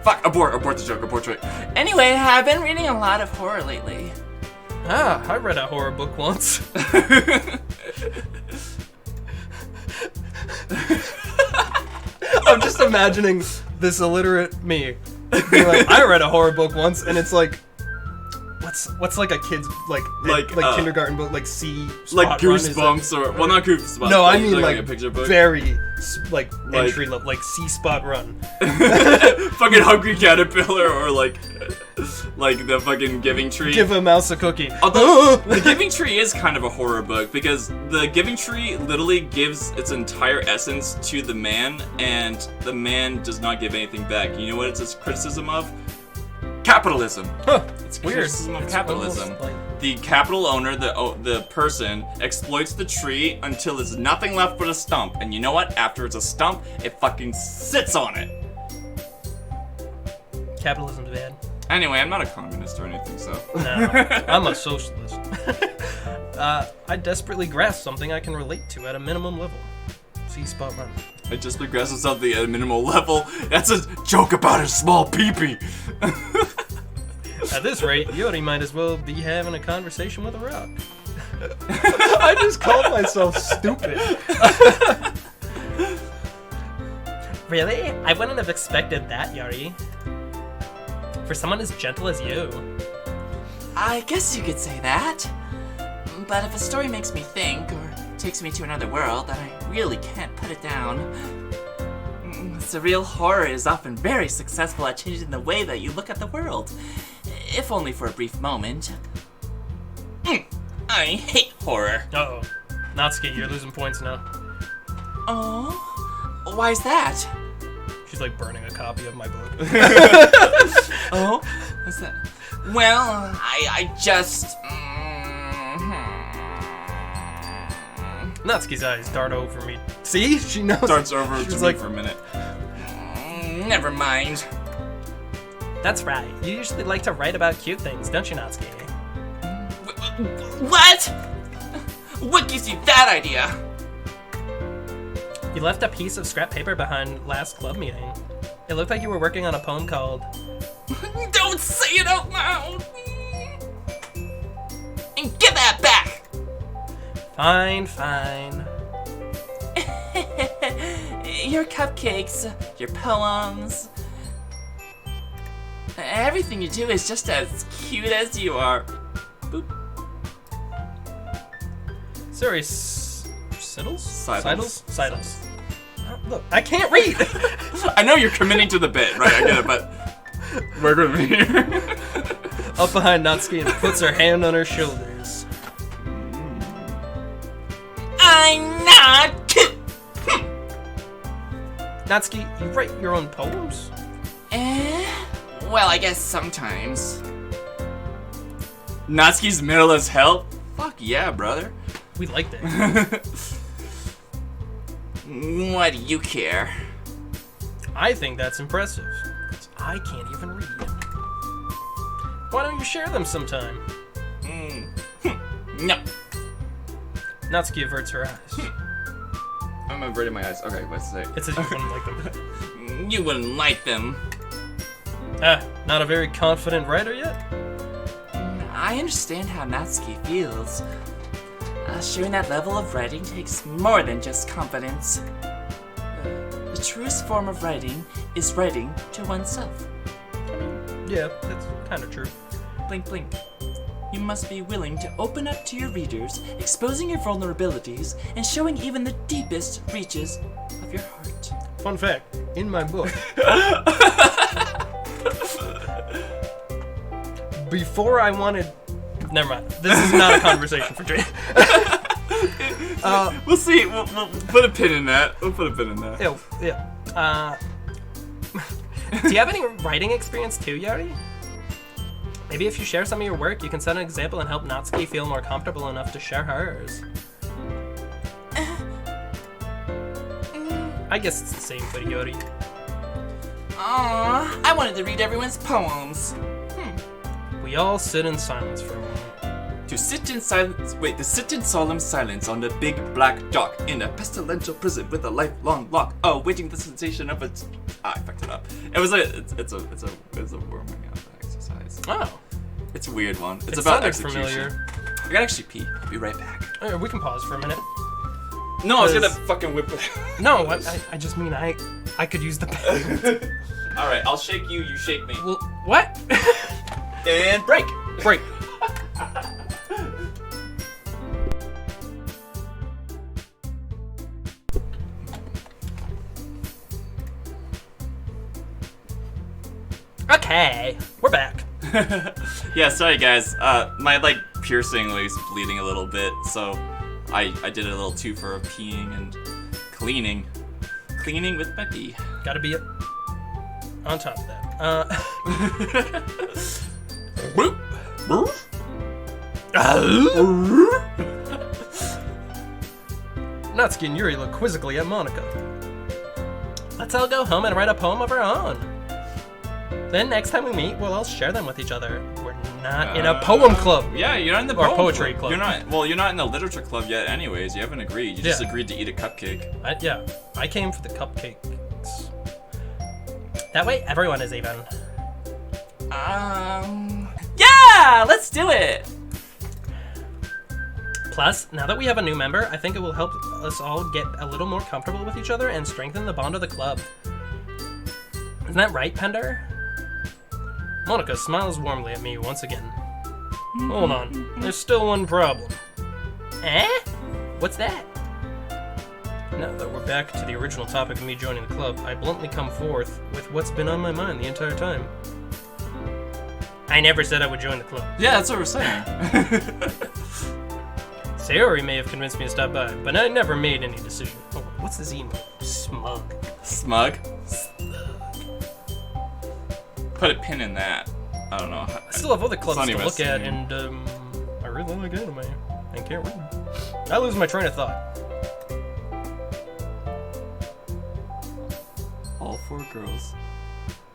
Fuck, abort the joke. Anyway, I've been reading a lot of horror lately. I read a horror book once. I'm just imagining this illiterate me. Like, I read a horror book once, and it's like, what's like a kid's like kindergarten book, like like Goosebumps or well, not Goosebumps. No, I mean like a picture book. Very like entry level, like C Spot Run. Fucking Hungry Caterpillar or like the fucking Giving Tree. Give a mouse a cookie. Although the Giving Tree is kind of a horror book because the Giving Tree literally gives its entire essence to the man, and the man does not give anything back. You know what it's a criticism of? Capitalism. Huh. It's weird. criticism of capitalism. Like... The capital owner, the person, exploits the tree until there's nothing left but a stump. And you know what? After it's a stump, it fucking sits on it. Capitalism's bad. Anyway, I'm not a communist or anything, so. No, I'm a socialist. I desperately grasp something I can relate to at a minimum level. See Spot Run. I just grasp something at a minimal level. That's a joke about a small peepee. At this rate, Yuri might as well be having a conversation with a rock. I just called myself stupid. Really? I wouldn't have expected that, Yuri. For someone as gentle as you. I guess you could say that. But if a story makes me think, or takes me to another world, then I really can't put it down. Surreal horror is often very successful at changing the way that you look at the world, if only for a brief moment. I hate horror. Uh-oh. Natsuki, you're losing points now. Oh? Why's that? She's like burning a copy of my book. Oh? What's that? Well, I just... Natsuki's eyes dart over me. See? She knows. Darts over to me like, for a minute. Never mind. That's right. You usually like to write about cute things, don't you, Natsuki? What? What gives you that idea? You left a piece of scrap paper behind last club meeting. It looked like you were working on a poem called... Don't say it out loud! And give that back! Fine, fine. Your cupcakes, your poems... Everything you do is just as cute as you are. Boop. Sorry, Siddles? Sidles. Sidles. Look, I can't read! I know you're committing to the bit, right? I get it, but... We're gonna be here. Up behind Natsuki and puts her hand on her shoulders. I'm not. Natsuki, you write your own poems? Well, I guess sometimes. Natsuki's middle as hell? Fuck yeah, brother. We like that. Why do you care? I think that's impressive, because I can't even read. Why don't you share them sometime? No. Natsuki averts her eyes. I'm averting my eyes. Okay, what's it say? It says you wouldn't like them. You wouldn't like them. Not a very confident writer yet? I understand how Natsuki feels. Sharing that level of writing takes more than just confidence. The truest form of writing is writing to oneself. Yeah, that's kind of true. Blink, blink. You must be willing to open up to your readers, exposing your vulnerabilities, and showing even the deepest reaches of your heart. Fun fact, in my book, before I wanted... Never mind. This is not a conversation for Jay. We'll see. We'll put a pin in that. We'll put a pin in that. Yeah. Do you have any writing experience too, Yari? Maybe if you share some of your work, you can set an example and help Natsuki feel more comfortable enough to share hers. I guess it's the same for Yori. Aww, I wanted to read everyone's poems. We all sit in silence for a moment. To sit in silence, to sit in solemn silence on the big black dock in a pestilential prison with a lifelong lock, awaiting the sensation of its. I fucked it up. It was it's a warming up exercise. Oh, it's a weird one. It's it about sounded execution. familiar. I gotta actually pee. I'll be right back. We can pause for a minute. No, I was gonna fucking whip it. No, I just mean I could use the pen. All right, I'll shake you. You shake me. Well, what? And break. Break. Okay, we're back. Yeah, sorry guys. My piercing was bleeding a little bit, so I did a little twofer of peeing and cleaning with my pee. Gotta be on top of that. Natsuki and Yuri look quizzically at Monica. Let's all go home and write a poem of our own. Then next time we meet, we'll all share them with each other. We're not in a poem club. Yeah, you're not in the or poetry club. You're not in the literature club yet anyways. You haven't agreed. You just agreed to eat a cupcake. I came for the cupcakes. That way everyone is even. Yeah, let's do it. Plus, now that we have a new member, I think it will help us all get a little more comfortable with each other and strengthen the bond of the club. Isn't that right, Pender? Monica smiles warmly at me once again. Hold on, there's still one problem. What's that? Now that we're back to the original topic of me joining the club, I bluntly come forth with what's been on my mind the entire time. I never said I would join the club. Yeah, that's what we're saying. Sayori may have convinced me to stop by, but I never made any decision. Oh, what's this emo? Smug. Smug? Put a pin in that. I don't know. I still have other clubs to look at, and I really like anime and can't read. I lose my train of thought. All four girls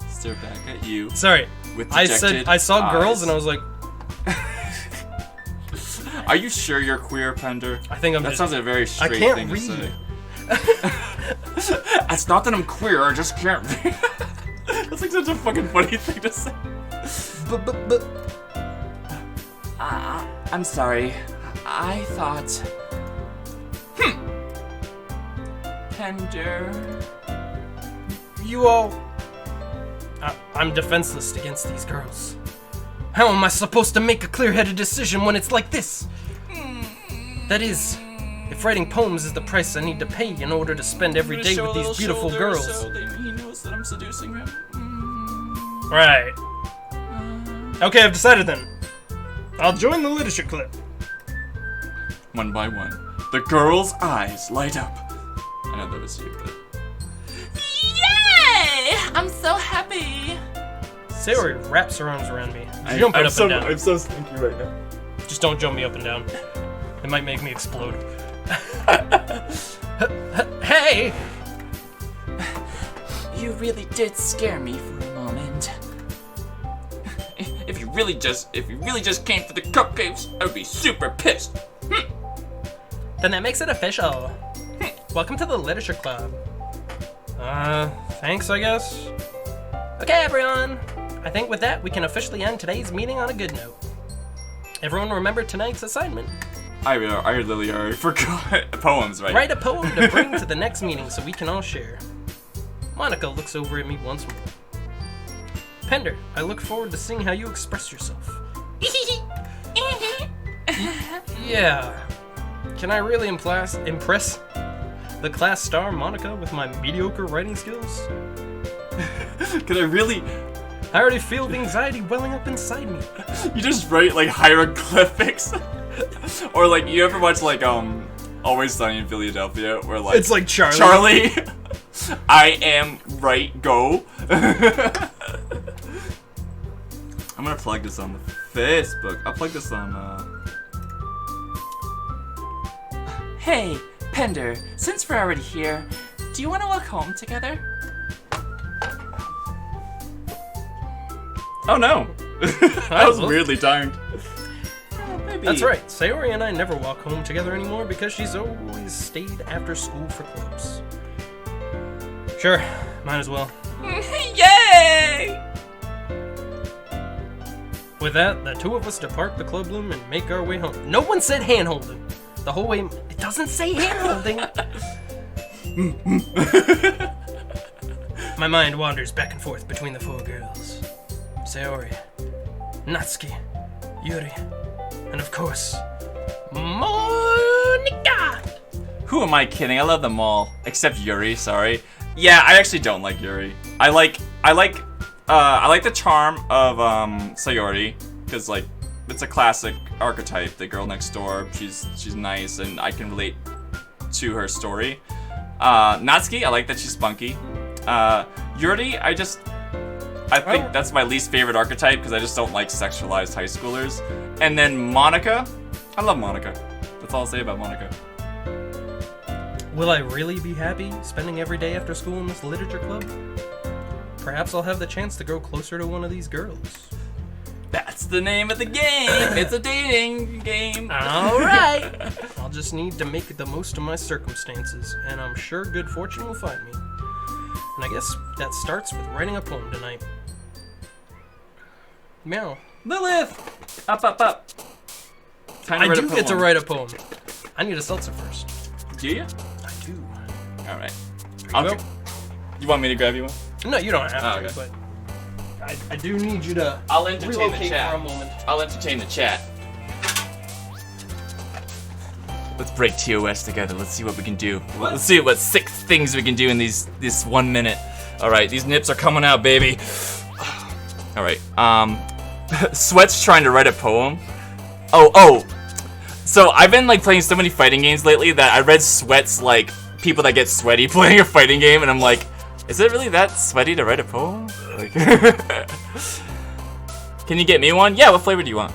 stare back at you. Sorry, with I said I saw eyes. girls and I was like, are you sure you're queer, Pender? I think I'm. That sounds like a very straight thing to say. It's not that I'm queer, I just can't read. That's like such a fucking funny thing to say. But. I'm sorry. I thought. Pender. You all. I'm defenseless against these girls. How am I supposed to make a clear-headed decision when it's like this? That is, if writing poems is the price I need to pay in order to spend every day with these beautiful girls. So he knows that I'm seducing him. Right. Okay, I've decided then. I'll join the literature club. One by one, the girl's eyes light up. I know that was you, but... Yay! I'm so happy. Sayori wraps her arms around me, jumping up and down. I'm so stinky right now. Just don't jump me up and down. It might make me explode. Hey! You really did scare me for a moment. If you really just came for the cupcakes, I would be super pissed. Then that makes it official. Welcome to the Literature Club. Thanks, I guess. Okay, everyone. I think with that, we can officially end today's meeting on a good note. Everyone remember tonight's assignment. I literally forgot. Poems, right? Write a poem to bring to the next meeting so we can all share. Monica looks over at me once more. Pender, I look forward to seeing how you express yourself. Yeah. Can I really impress the class star Monica with my mediocre writing skills? Can I really? I already feel the anxiety welling up inside me. You just write like hieroglyphics, or like you ever watch like Always Sunny in Philadelphia, where like it's like Charlie. Charlie, I am right. Go. I'm gonna plug this on the Facebook. I'll plug this on. Hey, Pender. Since we're already here, do you want to walk home together? Oh no! That was weirdly timed. Maybe. That's right. Sayori and I never walk home together anymore because she's always stayed after school for clubs. Sure, might as well. Yay! With that, the two of us depart the club room and make our way home. No one said hand-holding. The whole way... It doesn't say hand-holding. My mind wanders back and forth between the four girls. Sayori, Natsuki, Yuri, and of course, Monica! Who am I kidding? I love them all. Except Yuri, sorry. Yeah, I actually don't like Yuri. I like the charm of Sayori, because like it's a classic archetype, the girl next door. She's nice and I can relate to her story. Natsuki, I like that she's spunky. Yuri, I think that's my least favorite archetype because I just don't like sexualized high schoolers. And then Monica, I love Monica. That's all I'll say about Monica. Will I really be happy spending every day after school in this literature club? Perhaps I'll have the chance to grow closer to one of these girls. That's the name of the game. It's a dating game. Alright. I'll just need to make the most of my circumstances, and I'm sure good fortune will find me. And I guess that starts with writing a poem tonight. Meow. Lilith! Up, up, up. I do get to write a poem. I need a seltzer first. Do you? I do. Alright. You want me to grab you one? No, you don't have to, okay. but I do need you to I'll entertain relocate the chat. for a moment. I'll entertain the chat. Let's break TOS together. Let's see what we can do. What? Let's see what 6 things we can do in this 1 minute. Alright, these nips are coming out, baby. Alright, Sweat's trying to write a poem. Oh. So I've been like playing so many fighting games lately that I read Sweat's like people that get sweaty playing a fighting game, and I'm like, is it really that sweaty to write a poem? Like, can you get me one? Yeah, what flavor do you want?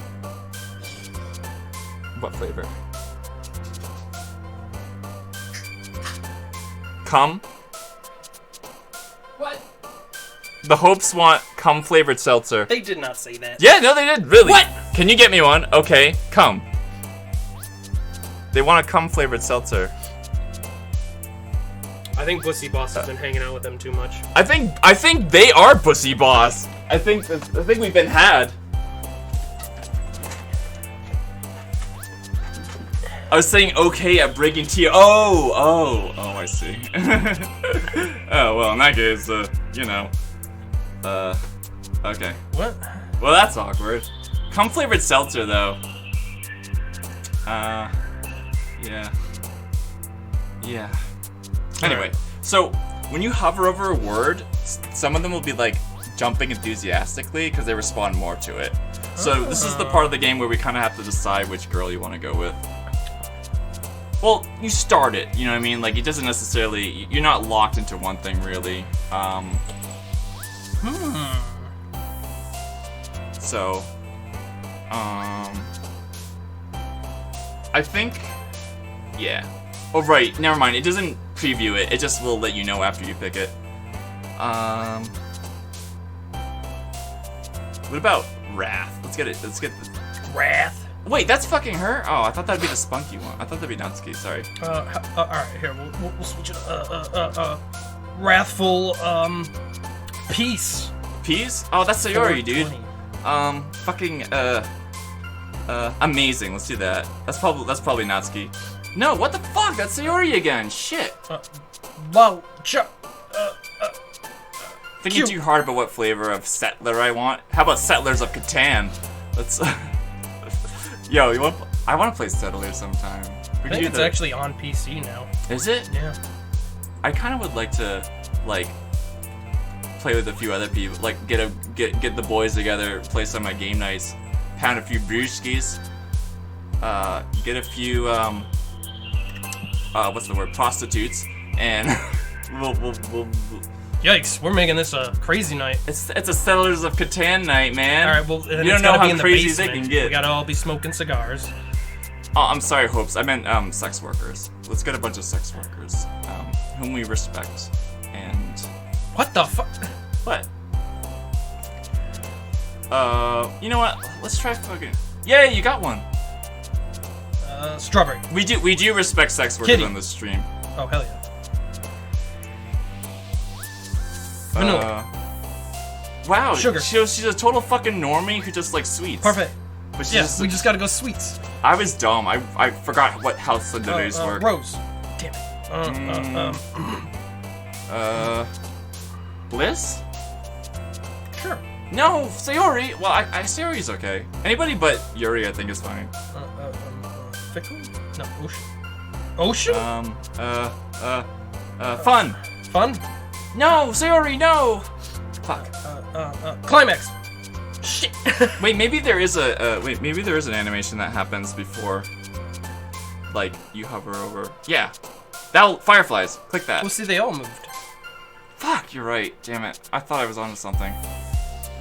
What flavor? Cum? What? The Hopes want cum flavored seltzer. They did not say that. Yeah, no, they did. Really. What? Can you get me one? Okay, cum. They want a cum flavored seltzer. I think Pussy Boss has been hanging out with them too much. I think they are Pussy Boss. I think we've been had. I was saying okay at breaking tea. Oh, I see. Oh, well, in that case, you know. Okay. What? Well, that's awkward. Cum flavored seltzer, though. Yeah. Anyway, so when you hover over a word, some of them will be like jumping enthusiastically because they respond more to it. So this is the part of the game where we kind of have to decide which girl you want to go with. Well, you start it, you know what I mean? Like, it doesn't necessarily... You're not locked into one thing, really. So... I think... Yeah. Oh, right. Never mind. It doesn't preview it. It just will let you know after you pick it. What about Wrath? Let's get it. Let's get this. Wrath. Wait, that's fucking her? Oh, I thought that'd be the spunky one. I thought that'd be Natsuki. Sorry. Alright, here, we'll switch it. Wrathful, Peace. Peace? Oh, that's Sayori, dude. 420. Fucking, Amazing. Let's do that. That's probably Natsuki. No, what the fuck? That's Sayori again. Shit. Wow, Thinking too hard about what flavor of Settler I want. How about Settlers of Catan? Let's. Yo, you want? I want to play Settlers sometime. I think it's actually on PC now. Is it? Yeah. I kind of would like to, like, play with a few other people. Like, get the boys together, play some of my game nights, pound a few brewskis, get a few what's the word? Prostitutes, and we'll Yikes, we're making this a crazy night. It's a Settlers of Catan night, man. Alright, well, then you don't it's know gotta be how in the crazy they basement. can get. We gotta all be smoking cigars. Oh, I'm sorry, Hopes. I meant sex workers. Let's get a bunch of sex workers, whom we respect, and What the fuck? what? You know what? Let's try fucking. Yay, you got one. Strawberry. We do respect sex workers Kitty. on this stream. Oh, hell yeah. Vanilla. Wow, Sugar. She's a total fucking normie who just likes sweets. Parfait. But she's Yes, we just gotta go sweets. I was dumb. I forgot what how sundays work. Rose. Damn it. Bliss? Sure. No, Sayori. Well, Sayori's okay. Anybody but Yuri, I think, is fine. Fickle? No, Ocean. Ocean? Fun. Fun? No, Sayori, no. Fuck. Climax. Shit. Wait, maybe there is maybe there is an animation that happens before, like, you hover over. Yeah. Fireflies. Click that. Well, see, they all moved. Fuck, you're right. Damn it. I thought I was onto something.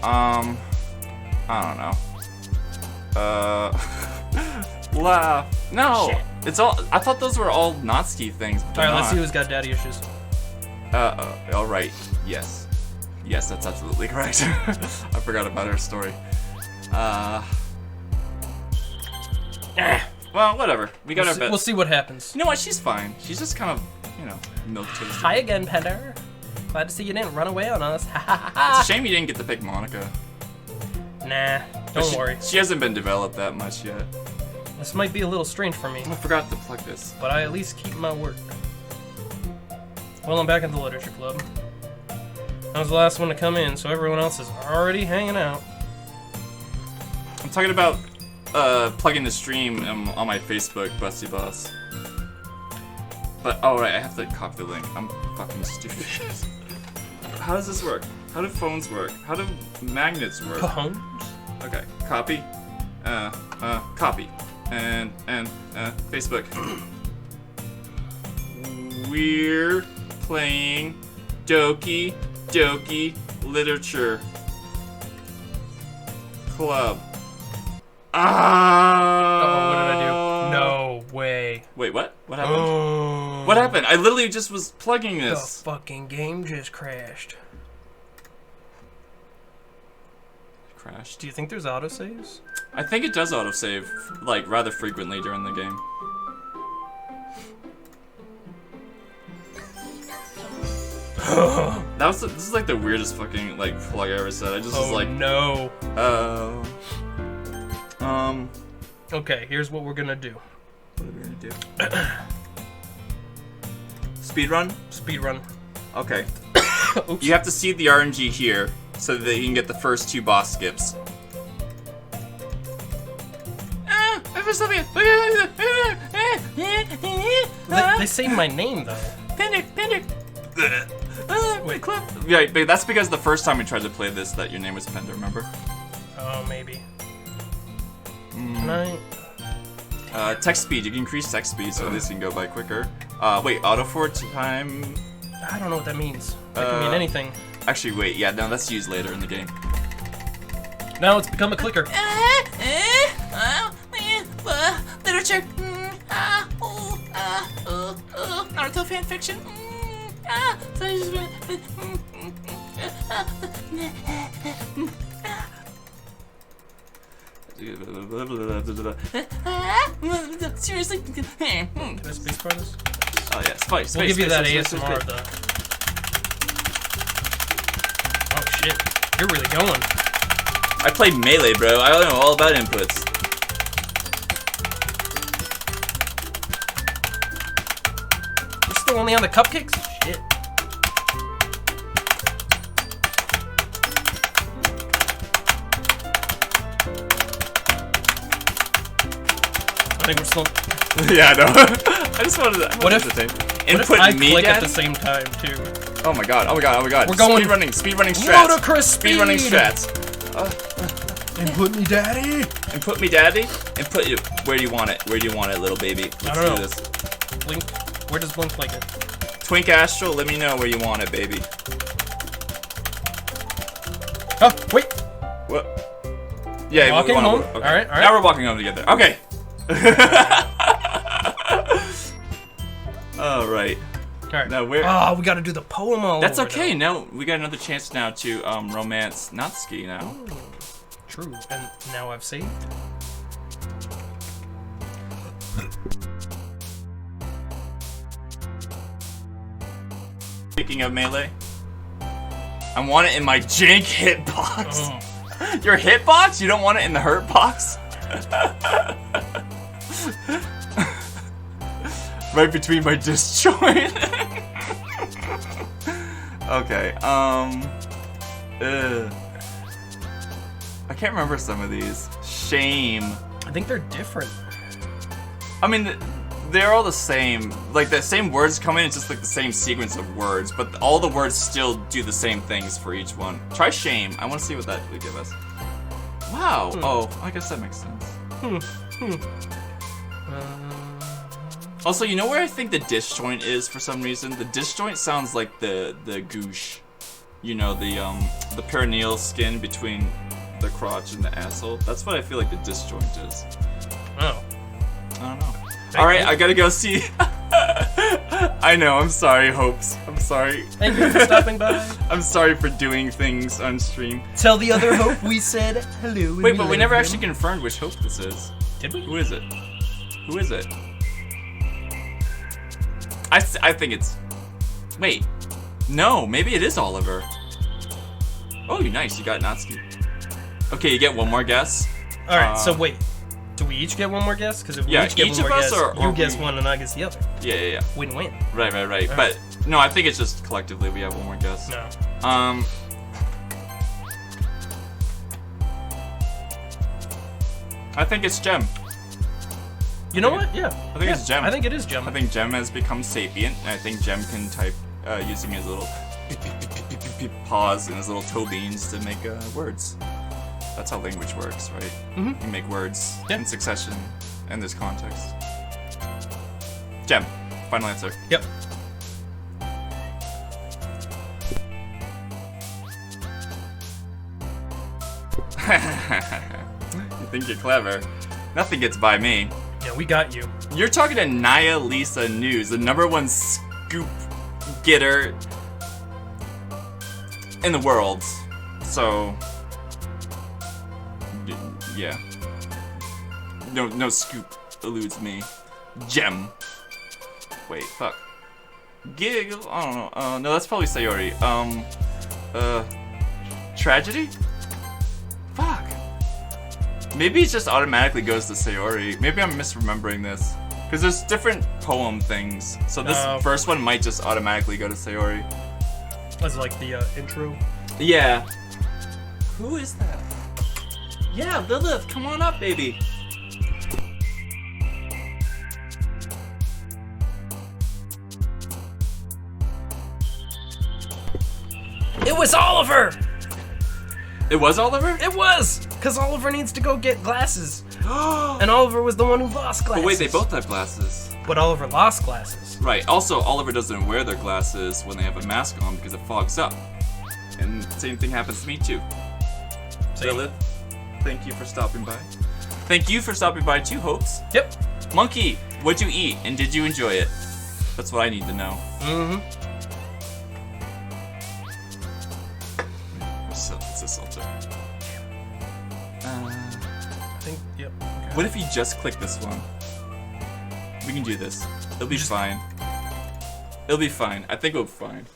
I don't know. Laugh. No. Shit. It's all. I thought those were all Natsuki things. But Alright, let's see who's got daddy issues. All right. Yes. Yes, that's absolutely correct. I forgot about her story. Well, whatever. We got our bet. We'll see what happens. You know what? She's fine. She's just kind of, milk toasted. Hi again, Pender. Glad to see you didn't run away on us. It's a shame you didn't get to pick Monica. Nah, don't worry. She hasn't been developed that much yet. This might be a little strange for me, I forgot to plug this. but I at least keep my word. Well, I'm back at the literature club. I was the last one to come in, so everyone else is already hanging out. I'm talking about plugging the stream on my Facebook, Busty Boss. But, oh right, I have to copy the link. I'm fucking stupid. How does this work? How do phones work? How do magnets work? Cajon? Okay, copy. Copy. And Facebook. We're playing Doki Doki Literature Club. Uh-oh, what did I do? No way. Wait, what? What happened? Oh. What happened? I literally just was plugging this. The fucking game just crashed. Crashed. Do you think there's autosaves? I think it does autosave, like, rather frequently during the game. This is like the weirdest fucking, like, plug I ever said. I just was like, no. Okay, here's what we're gonna do. What are we gonna do? Speedrun? Speedrun. Okay. Oops. You have to seed the RNG here so that you can get the first 2 boss skips. They say my name though. Panic. Wait. Yeah, but that's because the first time we tried to play this, that your name was Pender, remember? Oh, maybe. Can I? Text speed. You can increase text speed so this can go by quicker. Wait, auto for time. I don't know what that means. That can mean anything. Actually, wait. Yeah, no, that's used later in the game. Now it's become a clicker. Literature. Naruto fan fiction. Seriously? Can I space bar this? Oh yeah, space. We'll give you that ASMR space. of the... Oh shit, you're really going. I play Melee, bro. I know all about inputs. We're still only on the cupcakes? Shit. I think we're still... Yeah, I know. I just wanted to... What if I click at the same time, too? Oh my god, oh my god, oh my god. We're going... Speedrunning strats. Ludicrous speed! Speedrunning strats. Input me, daddy! Input me, daddy? Input you. Where do you want it? Where do you want it, little baby? Let's I don't know. do this. Blink. Where does Blink like it? Twink Astral, let me know where you want it, baby. Oh, wait! What? Yeah, walking we wanna, home? okay. Alright. Now we're walking home together. Okay. Alright. Alright. Now where... Oh, we gotta do the poem all That's over okay. though. Now we got another chance now to romance Natsuki now. True. And now I've saved. Speaking of Melee, I want it in my jank hitbox. Your hitbox? You don't want it in the hurt box? Right between my disjoint. Okay, I can't remember some of these. Shame. I think they're different. I mean, they're all the same. Like, the same words come in, it's just like the same sequence of words, but all the words still do the same things for each one. Try shame. I want to see what that would give us. Wow. Oh, I guess that makes sense. Also, you know where I think the disjoint is for some reason? The disjoint sounds like the goosh. You know, the perineal skin between the crotch and the asshole. That's what I feel like the disjoint is. Oh. I don't know. Alright, I gotta go see. I know, I'm sorry, Hopes. I'm sorry. Thank you for stopping by. I'm sorry for doing things on stream. Tell the other Hope we said hello. Wait, but we never actually confirmed which Hope this is. Did we? Who is it? Who is it? I think it's... Wait. No, maybe it is Oliver. Oh, you're nice. You got Natsuki. Okay, you get one more guess. Alright, so wait. Do we each get one more guess? Because if we each get each one of more us guess, or you guess one and I guess the other. Yeah. Win-win. Right. But, no, I think it's just collectively we have one more guess. No. I think it's Gem. You know what? Yeah. I think it's Gem. I think it is Gem. I think Gem has become sapient, and I think Gem can type using his little paws and his little toe beans to make words. That's how language works, right? Mm-hmm. You make words in succession in this context. Gem. Final answer. Yep. You think you're clever. Nothing gets by me. Yeah, we got you. You're talking to Nihilisa News, the #1 scoop getter in the world. So, yeah. No scoop eludes me. Gem. Wait, fuck. Giggle? I don't know. No, that's probably Sayori. Tragedy? Fuck. Maybe it just automatically goes to Sayori. Maybe I'm misremembering this. Because there's different poem things. So this first one might just automatically go to Sayori. That's like the intro. Yeah. Who is that? Yeah, Lilith, come on up, baby. It was Oliver! It was Oliver? It was! Because Oliver needs to go get glasses. And Oliver was the one who lost glasses. But wait, they both have glasses. But Oliver lost glasses. Right. Also, Oliver doesn't wear their glasses when they have a mask on because it fogs up. And same thing happens to me too. Lilith, thank you for stopping by. Thank you for stopping by too, Hopes. Yep. Monkey, what'd you eat and did you enjoy it? That's what I need to know. Mm-hmm. So, it's a salter. I think, yep. Okay. What if you just click this one? We can do this. It'll be fine. It'll be fine. I think it'll be fine.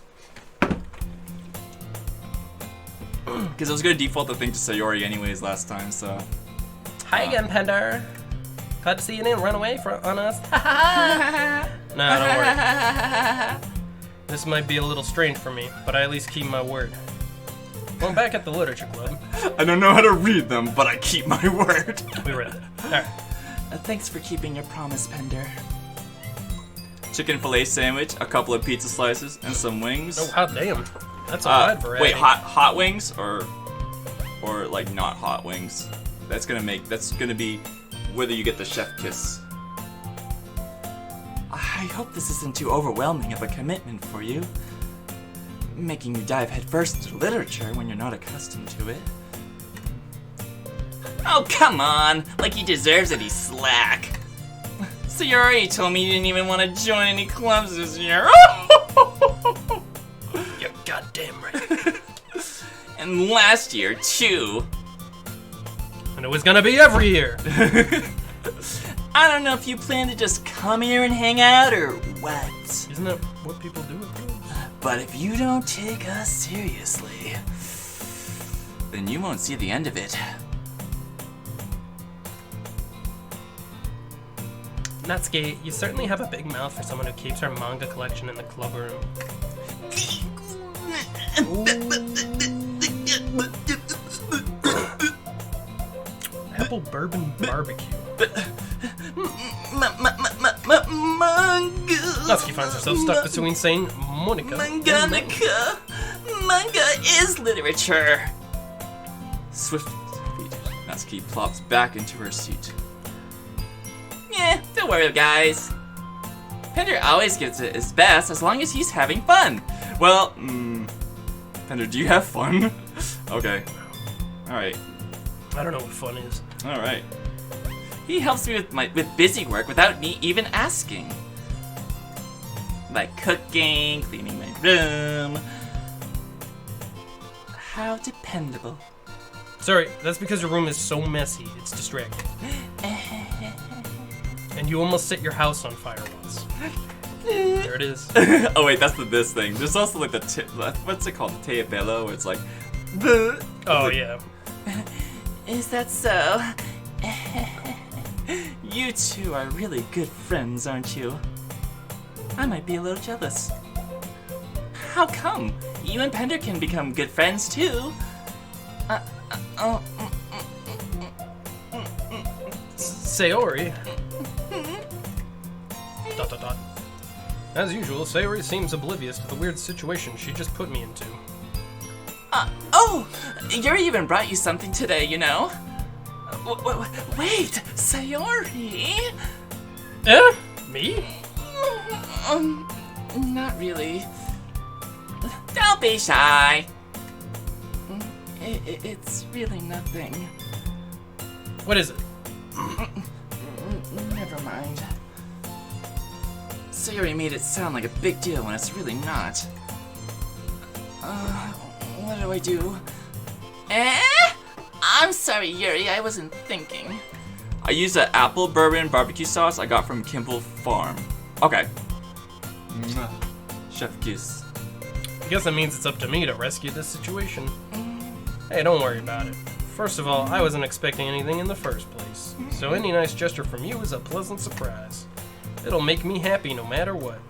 Because I was going to default the thing to Sayori anyways last time, so... Hi again, Pender. Glad to see you didn't run away on us. No, don't worry. This might be a little strange for me, but I at least keep my word. Well, I'm back at the Literature Club. I don't know how to read them, but I keep my word. We read it. Alright. Thanks for keeping your promise, Pender. Chicken fillet sandwich, a couple of pizza slices, and some wings. Oh, hot damn. That's a wide variety. Wait, hot wings or like not hot wings? That's gonna be whether you get the chef kiss. I hope this isn't too overwhelming of a commitment for you. Making you dive headfirst into literature when you're not accustomed to it. Oh, come on! Like he deserves any slack. So you already told me you didn't even want to join any clubs this year. You're goddamn right. And last year, too. And it was gonna be every year. I don't know if you plan to just come here and hang out or what. Isn't that what people do with clubs? But if you don't take us seriously, then you won't see the end of it. Natsuki, you certainly have a big mouth for someone who keeps her manga collection in the club room. Apple bourbon barbecue. Manga. Natsuki finds herself stuck between saying Monica and Manga. Manga is literature. Swift feet. Natsuki plops back into her seat. Yeah, don't worry, guys. Pender always gives it his best as long as he's having fun. Well, Pender, do you have fun? Okay. Alright. I don't know what fun is. Alright. He helps me with busy work without me even asking. Like cooking, cleaning my room. How dependable. Sorry, that's because your room is so messy, it's distracting. And you almost set your house on fire once. There it is. Oh wait, that's this thing. There's also like what's it called? The Teabello, where it's like the. Oh yeah. Is that so? You two are really good friends, aren't you? I might be a little jealous. How come? You and Pender can become good friends too. Sayori. ... As usual, Sayori seems oblivious to the weird situation she just put me into. Oh! Yuri even brought you something today, you know? Wait! Sayori? Eh? Me? Not really. Don't be shy. It's really nothing. What is it? Never mind. Sayori made it sound like a big deal when it's really not. What do I do? I'm sorry, Yuri, I wasn't thinking. I used an apple bourbon barbecue sauce I got from Kimball Farm. Okay. Chef kiss. I guess that means it's up to me to rescue this situation. Hey, don't worry about it. First of all, I wasn't expecting anything in the first place, so any nice gesture from you is a pleasant surprise. It'll make me happy no matter what.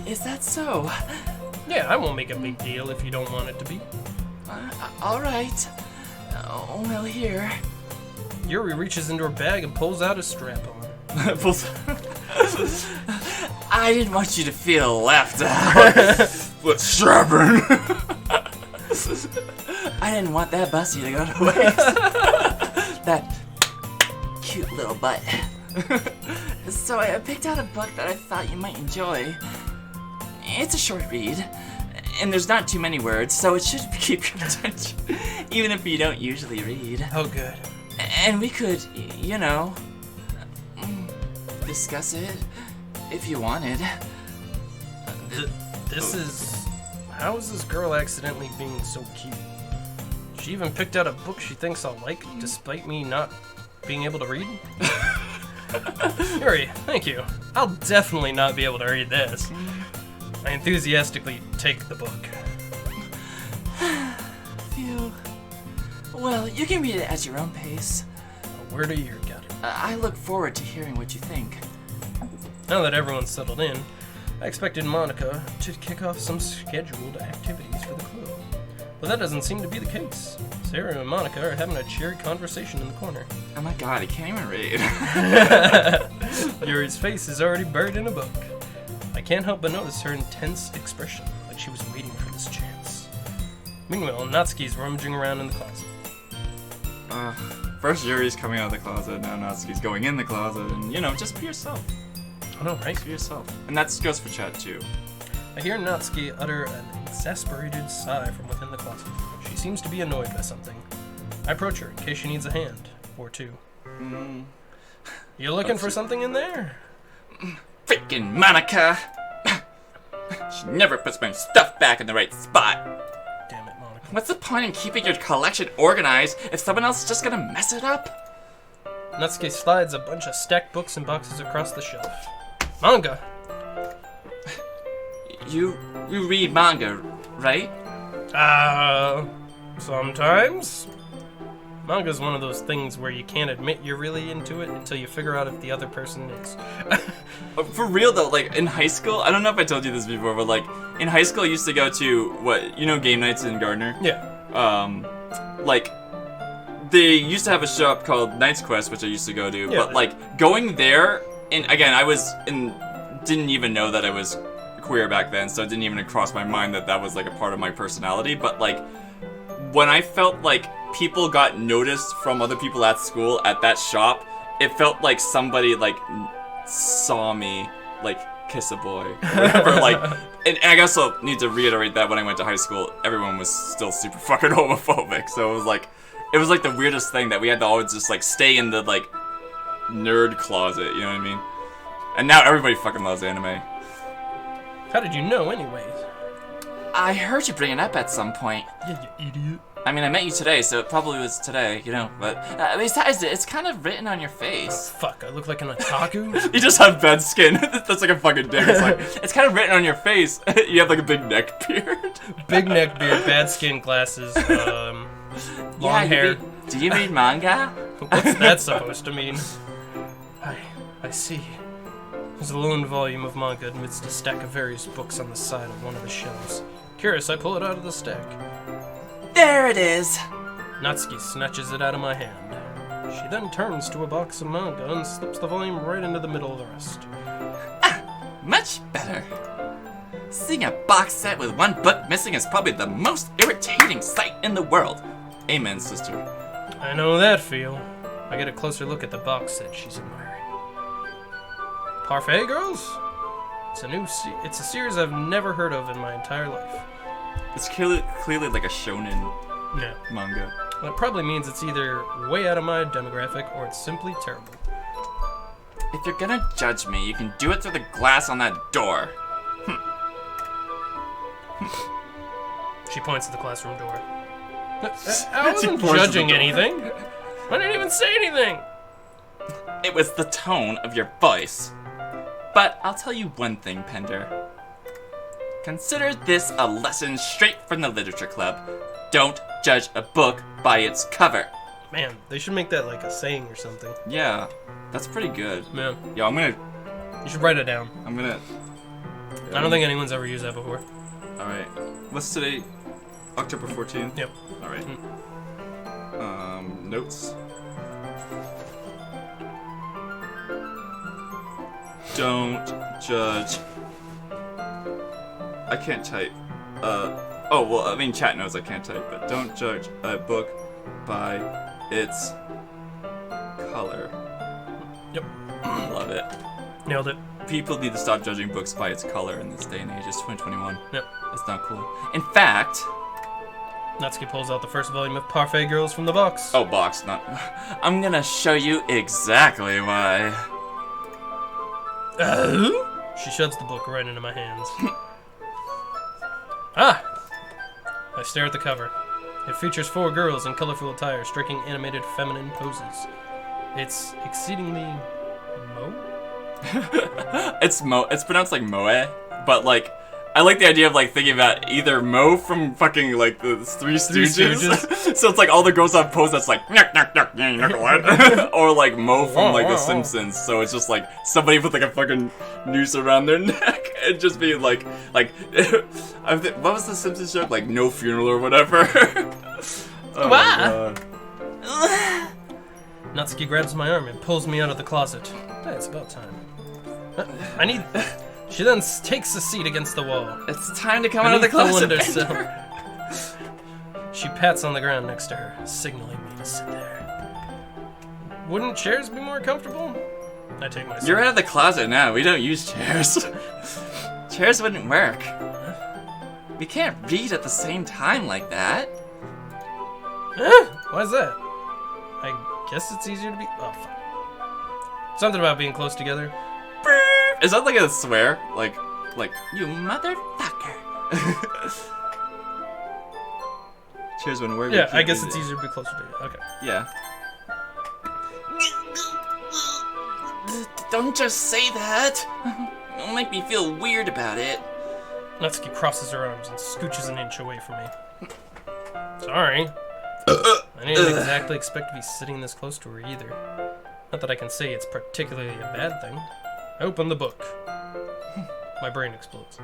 Is that so? Yeah, I won't make a big deal if you don't want it to be. Alright. Well, here. Yuri reaches into her bag and pulls out a strap-on. I didn't want you to feel left out. What's strapping? I didn't want that bussy to go to waste. That little butt. So I picked out a book that I thought you might enjoy. It's a short read, and there's not too many words, so it should keep your attention, even if you don't usually read. Oh, good. And we could, you know, discuss it if you wanted. This is... How is this girl accidentally being so cute? She even picked out a book she thinks I'll like, despite me not being able to read? Yuri, thank you. I'll definitely not be able to read this. I enthusiastically take the book. Phew. Well, you can read it at your own pace. A word a year, got it. I look forward to hearing what you think. Now that everyone's settled in, I expected Monica to kick off some scheduled activities for the club. But that doesn't seem to be the case. Sarah and Monica are having a cheery conversation in the corner. Oh my god, he can't even read. Yuri's face is already buried in a book. I can't help but notice her intense expression, like she was waiting for this chance. Meanwhile, Natsuki's rummaging around in the closet. First Yuri's coming out of the closet, now Natsuki's going in the closet, and you know, just be yourself. I know, right? Just be yourself. And that goes for chat too. I hear Natsuki utter an exasperated sigh from within the closet. She seems to be annoyed by something. I approach her in case she needs a hand, or two. You looking for something in there? Freaking Monica! She never puts my stuff back in the right spot. Damn it, Monica. What's the point in keeping your collection organized if someone else is just gonna mess it up? Natsuki slides a bunch of stacked books and boxes across the shelf. Manga! You read manga, right? Sometimes. Manga's one of those things where you can't admit you're really into it until you figure out if the other person is. For real though, like in high school, I don't know if I told you this before, but like in high school I used to go to game nights in Gardner? Yeah. Like they used to have a shop called Knight's Quest, which I used to go to, Yeah, but like going there, and again, didn't even know that I was queer back then, so it didn't even cross my mind that that was like a part of my personality, but like when I felt like people got noticed from other people at school at that shop, it felt like somebody like saw me like kiss a boy or whatever. Like, and I guess I'll need to reiterate that when I went to high school, everyone was still super fucking homophobic, so it was like the weirdest thing that we had to always just like stay in the like nerd closet, you know what I mean? And now everybody fucking loves anime. How did you know, anyways? I heard you bring it up at some point. Yeah, you idiot. I mean, I met you today, so it probably was today, you know, but besides, it's kind of written on your face. Fuck, I look like an otaku? You just have bad skin. That's like a fucking dick. It's like, It's kind of written on your face. you have like a big neck beard. Big neck beard, bad skin, glasses, long hair. Do you read manga? What's that supposed to mean? I see. There's a lone volume of manga amidst a stack of various books on the side of one of the shelves. Curious, I pull it out of the stack. There it is. Natsuki snatches it out of my hand. She then turns to a box of manga and slips the volume right into the middle of the rest. Much better. Seeing a box set with one book missing is probably the most irritating sight in the world. Amen, sister. I know that feel. I get a closer look at the box set she's admiring. Parfait Girls? It's a series I've never heard of in my entire life. It's clearly like a shonen No. manga. That probably means it's either way out of my demographic or it's simply terrible. If you're gonna judge me, you can do it through the glass on that door. She points at the classroom door. I wasn't She points at the judging door. anything. I didn't even say anything. It was the tone of your voice. But I'll tell you one thing, Pender. Consider this a lesson straight from the Literature Club. Don't judge a book by its cover. Man, they should make that like a saying or something. Yeah, that's pretty good. Man, Yo, you should write it down. I I don't think anyone's ever used that before. Alright. What's today? October 14th? Yep. Alright. Notes. Don't judge. I can't type. Chat knows I can't type, but don't judge a book by its color. Nailed it. People need to stop judging books by its color in this day and age. It's 2021. Yep. That's not cool. In fact... Natsuki pulls out the first volume of Parfait Girls from the box. Oh, box, not... I'm gonna show you exactly why. She shoves the book right into my hands. Ah! I stare at the cover. It features 4 girls in colorful attire striking animated feminine poses. It's exceedingly It's pronounced like moe, but like I like the idea of like thinking about either Mo from fucking like the Three Stooges. So it's like all the girls have pose that's like knucklehead, or like Mo from like The Simpsons. So it's just like somebody with like a fucking noose around their neck and just be like what was the Simpsons joke? Like no funeral or whatever. Oh my God. Natsuki grabs my arm and pulls me out of the closet. Hey, it's about time. She then takes a seat against the wall. It's time to come out of the closet. She pats on the ground next to her, signaling me to sit there. Wouldn't chairs be more comfortable? I take my seat. You're out of the closet now. We don't use chairs. Chairs wouldn't work. We can't read at the same time like that. Why's that? I guess it's easier to be... Oh, fuck. Something about being close together. Is that like a swear? Like, you motherfucker. Cheers when we're... Yeah, I guess it's easier to be closer to you. Okay. Yeah. Don't just say that. It'll make me feel weird about it. Natsuki crosses her arms and scooches an inch away from me. Sorry. I didn't exactly expect to be sitting this close to her either. Not that I can say it's particularly a bad thing. I open the book. My brain explodes.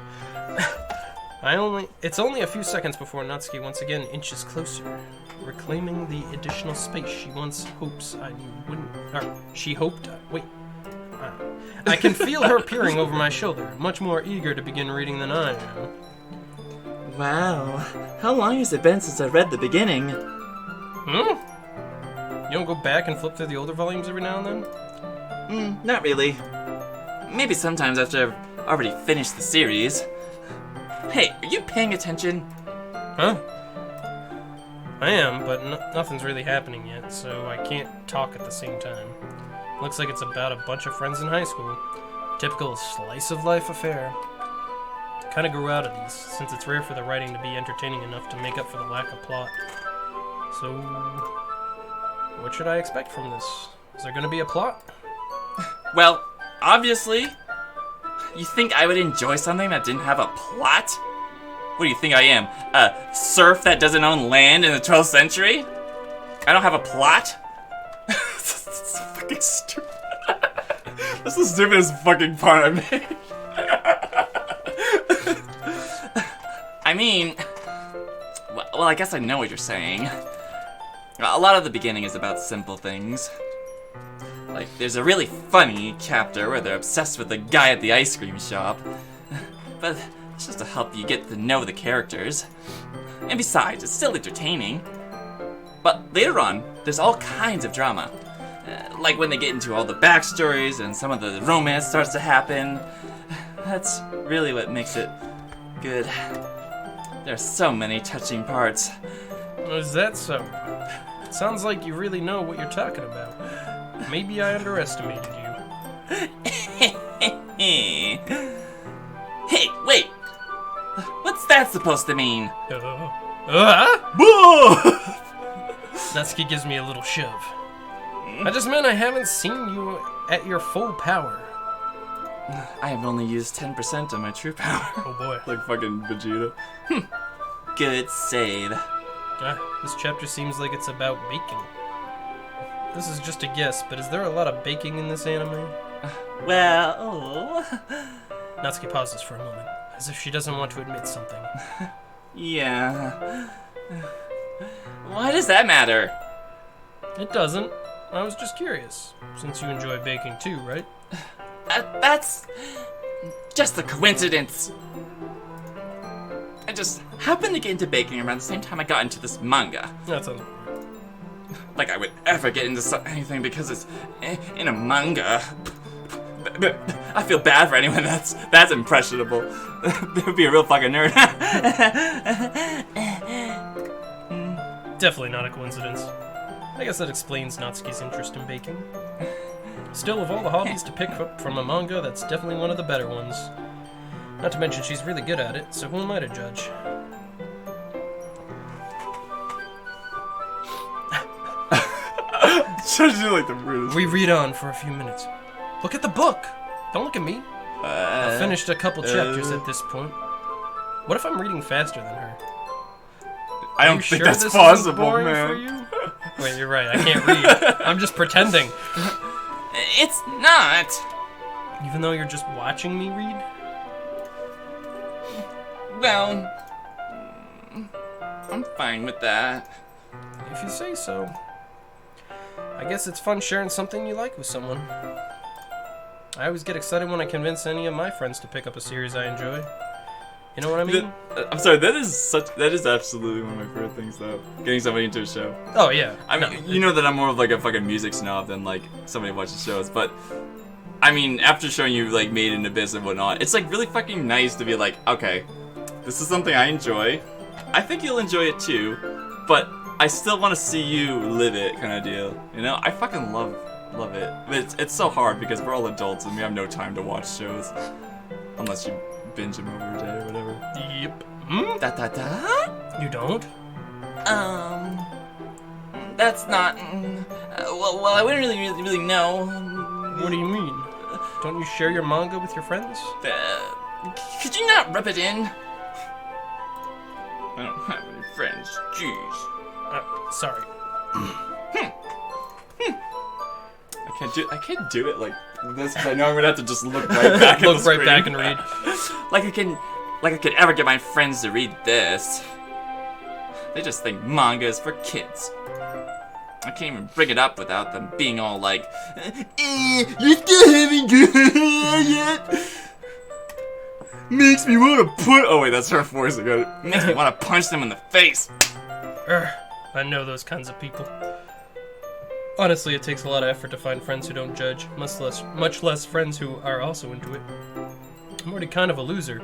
It's only a few seconds before Natsuki once again inches closer, reclaiming the additional space she once hopes I wouldn't... Or, she hoped... Wait. I can feel her peering over my shoulder, much more eager to begin reading than I am. Wow. How long has it been since I read the beginning? You don't go back and flip through the older volumes every now and then? Not really. Maybe sometimes after I've already finished the series. Hey, are you paying attention? Huh? I am, but nothing's really happening yet, so I can't talk at the same time. Looks like it's about a bunch of friends in high school. Typical slice-of-life affair. Kinda grew out of these, since it's rare for the writing to be entertaining enough to make up for the lack of plot. So, what should I expect from this? Is there gonna be a plot? Well, obviously. You think I would enjoy something that didn't have a plot? What do you think I am? A serf that doesn't own land in the 12th century? I don't have a plot? That's fucking stupid. That's the stupidest fucking part I made. I mean, well, I guess I know what you're saying. A lot of the beginning is about simple things. Like, there's a really funny chapter where they're obsessed with the guy at the ice cream shop. But it's just to help you get to know the characters. And besides, it's still entertaining. But later on, there's all kinds of drama. Like when they get into all the backstories and some of the romance starts to happen. That's really what makes it good. There are so many touching parts. Is that so? It sounds like you really know what you're talking about. Maybe I underestimated you. Hey, wait! What's that supposed to mean? Natsuki gives me a little shove. I just meant I haven't seen you at your full power. I have only used 10% of my true power. Oh boy. Like fucking Vegeta. Good save. This chapter seems like it's about baking. This is just a guess, but is there a lot of baking in this anime? Well... Natsuki pauses for a moment, as if she doesn't want to admit something. Yeah... Why does that matter? It doesn't. I was just curious, since you enjoy baking too, right? That's... just a coincidence. I just happened to get into baking around the same time I got into this manga. That sounds... Like I would ever get into anything because it's in a manga. I feel bad for anyone that's impressionable. They would be a real fucking nerd. Definitely not a coincidence. I guess that explains Natsuki's interest in baking. Still, of all the hobbies to pick up from a manga, that's definitely one of the better ones. Not to mention she's really good at it, so who am I to judge? Judging like the weirdest. We read on for a few minutes. Look at the book! Don't look at me. I've finished a couple chapters at this point. What if I'm reading faster than her? I don't think that's possible, man. For you? Wait, you're right. I can't read. I'm just pretending. It's not. Even though you're just watching me read? Well, I'm fine with that. If you say so. I guess it's fun sharing something you like with someone. I always get excited when I convince any of my friends to pick up a series I enjoy. You know what I mean? I'm sorry, that is absolutely one of my favorite things, though. Getting somebody into a show. Oh, yeah. I mean, you know that I'm more of like a fucking music snob than like somebody who watches shows, but I mean, after showing you like Made in Abyss and whatnot, it's like really fucking nice to be like, okay, this is something I enjoy. I think you'll enjoy it too, but I still want to see you live it, kind of deal. You know, I fucking love it. But it's so hard because we're all adults and we have no time to watch shows, unless you binge them over a day or whatever. Yep. You don't? That's not. Well, I wouldn't really know. What do you mean? Don't you share your manga with your friends? Could you not rub it in? I don't have any friends. Jeez. Sorry. I can't do it like this. I know I'm gonna have to just look right back. Look right back and read. Like I could ever get my friends to read this. They just think manga is for kids. I can't even bring it up without them being all like, "You still haven't good yet." Makes me want to put. Oh wait, that's her voice again. Makes me want to punch them in the face. I know those kinds of people. Honestly, it takes a lot of effort to find friends who don't judge, much less friends who are also into it. I'm already kind of a loser,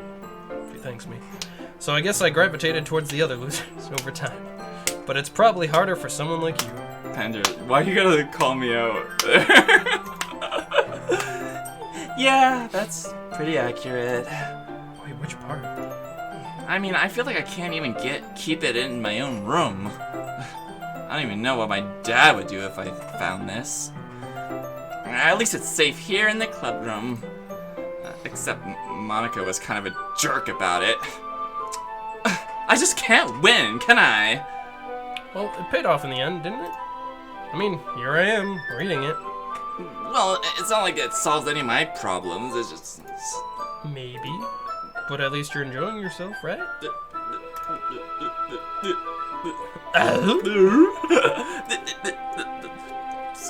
if he thanks me. So I guess I gravitated towards the other losers over time. But it's probably harder for someone like you. Panda, why you gotta call me out? Yeah, that's pretty accurate. Wait, which part? I mean, I feel like I can't even keep it in my own room. I don't even know what my dad would do if I found this. At least it's safe here in the club room. Except Monica was kind of a jerk about it. I just can't win, can I? Well, it paid off in the end, didn't it? I mean, here I am, reading it. Well, it's not like it solves any of my problems, it's just... Maybe. But at least you're enjoying yourself, right?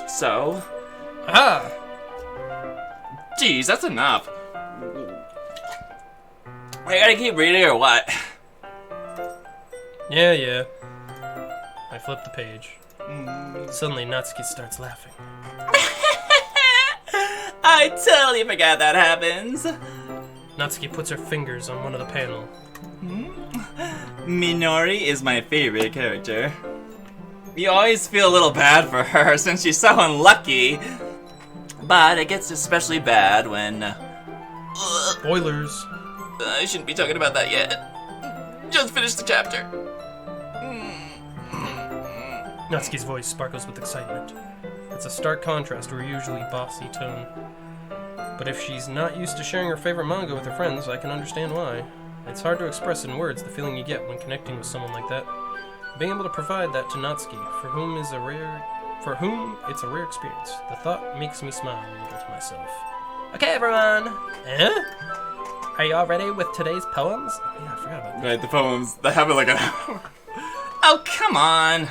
So? Ah! Jeez, that's enough. I gotta keep reading or what? Yeah. I flip the page. Suddenly, Natsuki starts laughing. I totally forgot that happens. Natsuki puts her fingers on one of the panel. Minori is my favorite character. You always feel a little bad for her since she's so unlucky. But it gets especially bad when... Spoilers. I shouldn't be talking about that yet. Just finished the chapter. Natsuki's voice sparkles with excitement. It's a stark contrast to her usually bossy tone. But if she's not used to sharing her favorite manga with her friends, I can understand why. It's hard to express in words the feeling you get when connecting with someone like that. Being able to provide that to Natsuki, for whom it's a rare experience. The thought makes me smile a little to myself. Okay, everyone. Are you all ready with today's poems? Oh yeah, I forgot about that. Right, the poems that have it like an hour. Oh, come on.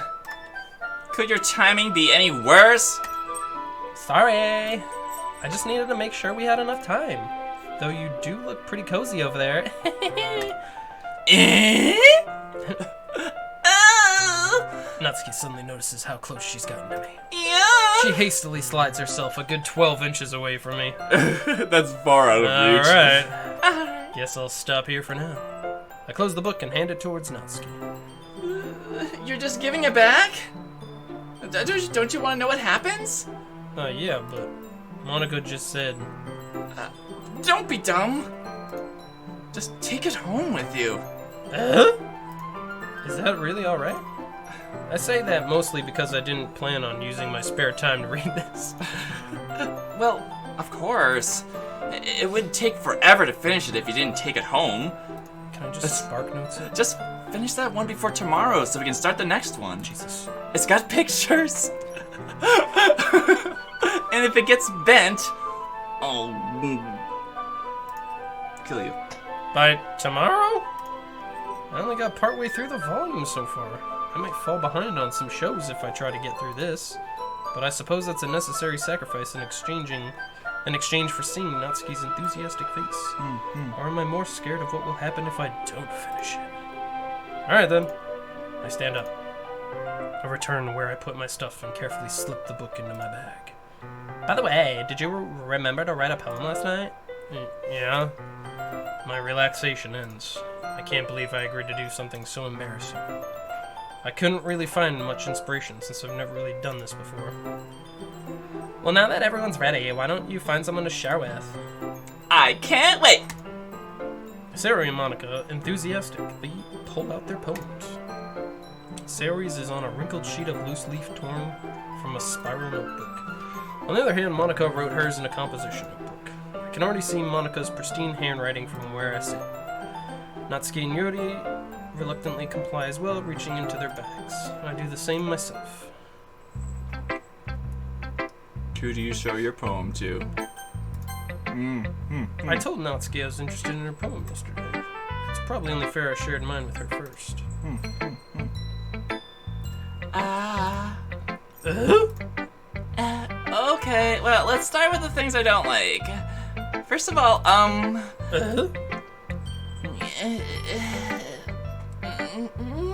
Could your timing be any worse? Sorry. I just needed to make sure we had enough time. Though you do look pretty cozy over there. Oh. Natsuki suddenly notices how close she's gotten to me. Yeah. She hastily slides herself a good 12 inches away from me. That's far out of reach. Alright. Guess I'll stop here for now. I close the book and hand it towards Natsuki. You're just giving it back? Don't you want to know what happens? Yeah, but Monica just said... Don't be dumb. Just take it home with you. Is that really alright? I say that mostly because I didn't plan on using my spare time to read this. Well, of course. It would take forever to finish it if you didn't take it home. Can I just spark notes it? Just finish that one before tomorrow so we can start the next one. Jesus. It's got pictures. And if it gets bent, I'll kill you. By tomorrow? I only got partway through the volume so far. I might fall behind on some shows if I try to get through this. But I suppose that's a necessary sacrifice in exchange for seeing Natsuki's enthusiastic face. Or am I more scared of what will happen if I don't finish it? Alright then. I stand up. I return where I put my stuff and carefully slip the book into my bag. By the way, did you remember to write a poem last night? Yeah. My relaxation ends. I can't believe I agreed to do something so embarrassing. I couldn't really find much inspiration since I've never really done this before. Well, now that everyone's ready, why don't you find someone to share with? I can't wait. Sayori and Monica, enthusiastically, pull out their poems. Sayori's is on a wrinkled sheet of loose leaf torn from a spiral notebook. On the other hand, Monica wrote hers in a composition notebook. I can already see Monica's pristine handwriting from where I sit. Natsuki and Yuri reluctantly comply as well, reaching into their bags. I do the same myself. Who do you show your poem to? I told Natsuki I was interested in her poem yesterday. It's probably only fair I shared mine with her first. Okay, well, let's start with the things I don't like. First of all,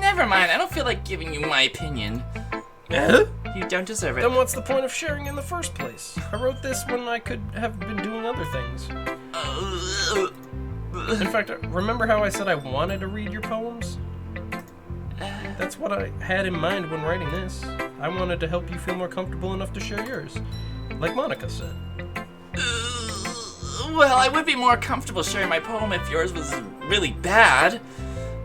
never mind, I don't feel like giving you my opinion. You don't deserve it. Then what's the point of sharing in the first place? I wrote this when I could have been doing other things. In fact, remember how I said I wanted to read your poems? That's what I had in mind when writing this. I wanted to help you feel more comfortable enough to share yours. Like Monica said. Well, I would be more comfortable sharing my poem if yours was really bad.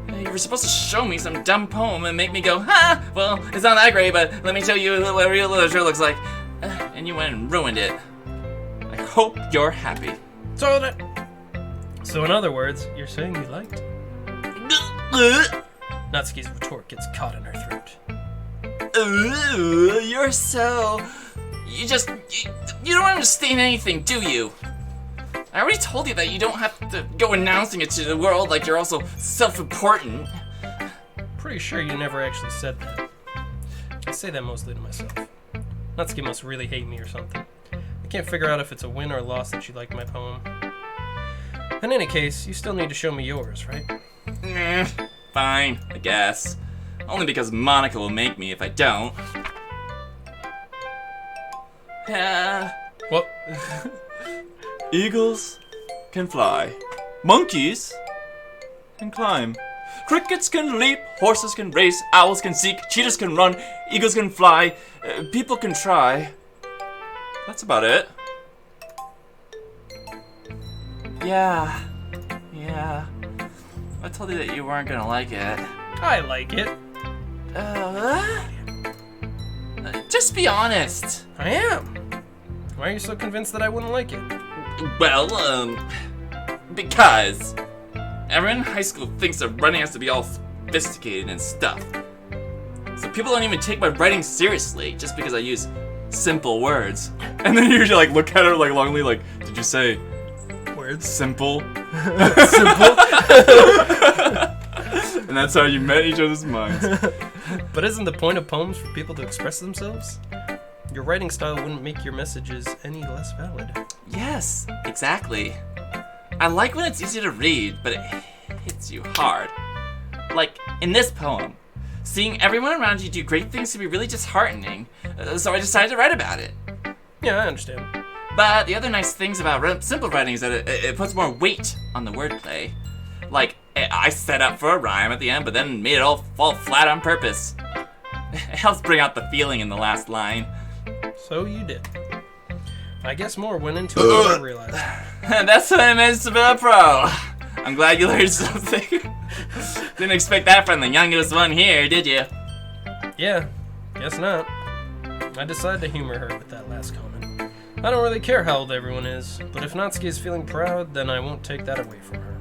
You were supposed to show me some dumb poem and make me go, ha! Well, it's not that great, but let me tell you what real literature looks like. And you went and ruined it. I hope you're happy. So in other words, you're saying you liked it? Natsuki's retort gets caught in her throat. You're so... You don't understand anything, do you? I already told you that you don't have to go announcing it to the world like you're also self-important. Pretty sure you never actually said that. I say that mostly to myself. Natsuki must really hate me or something. I can't figure out if it's a win or a loss that she liked my poem. In any case, you still need to show me yours, right? Fine, I guess. Only because Monica will make me if I don't. What? Eagles can fly. Monkeys can climb. Crickets can leap. Horses can race. Owls can seek. Cheetahs can run. Eagles can fly. People can try. That's about it. Yeah. I told you that you weren't gonna like it. I like it. Just be honest. I am. Why are you so convinced that I wouldn't like it? Well, because everyone in high school thinks that writing has to be all sophisticated and stuff. So people don't even take my writing seriously just because I use simple words. And then you like look at her like longly, like, did you say Words? simple? Simple? And that's how you met each other's minds. But isn't the point of poems for people to express themselves? Your writing style wouldn't make your messages any less valid. Yes, exactly. I like when it's easy to read, but it hits you hard. Like in this poem. Seeing everyone around you do great things can be really disheartening, so I decided to write about it. Yeah, I understand. But the other nice things about simple writing is that it puts more weight on the wordplay. Like, I set up for a rhyme at the end, but then made it all fall flat on purpose. It helps bring out the feeling in the last line. So you did. I guess more went into it than I realized. That's what it means to be a pro. I'm glad you learned something. Didn't expect that from the youngest one here, did you? Yeah, guess not. I decided to humor her with that last comment. I don't really care how old everyone is, but if Natsuki is feeling proud, then I won't take that away from her.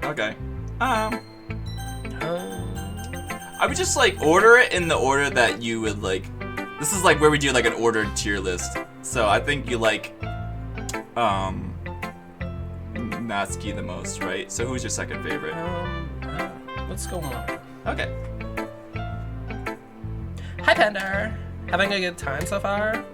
Okay. I would just like order it in the order that you would like. This is like where we do like an ordered tier list. So I think you like Natsuki the most, right? So who's your second favorite? Let's go Monica. Okay. Hi Pender! Having a good time so far?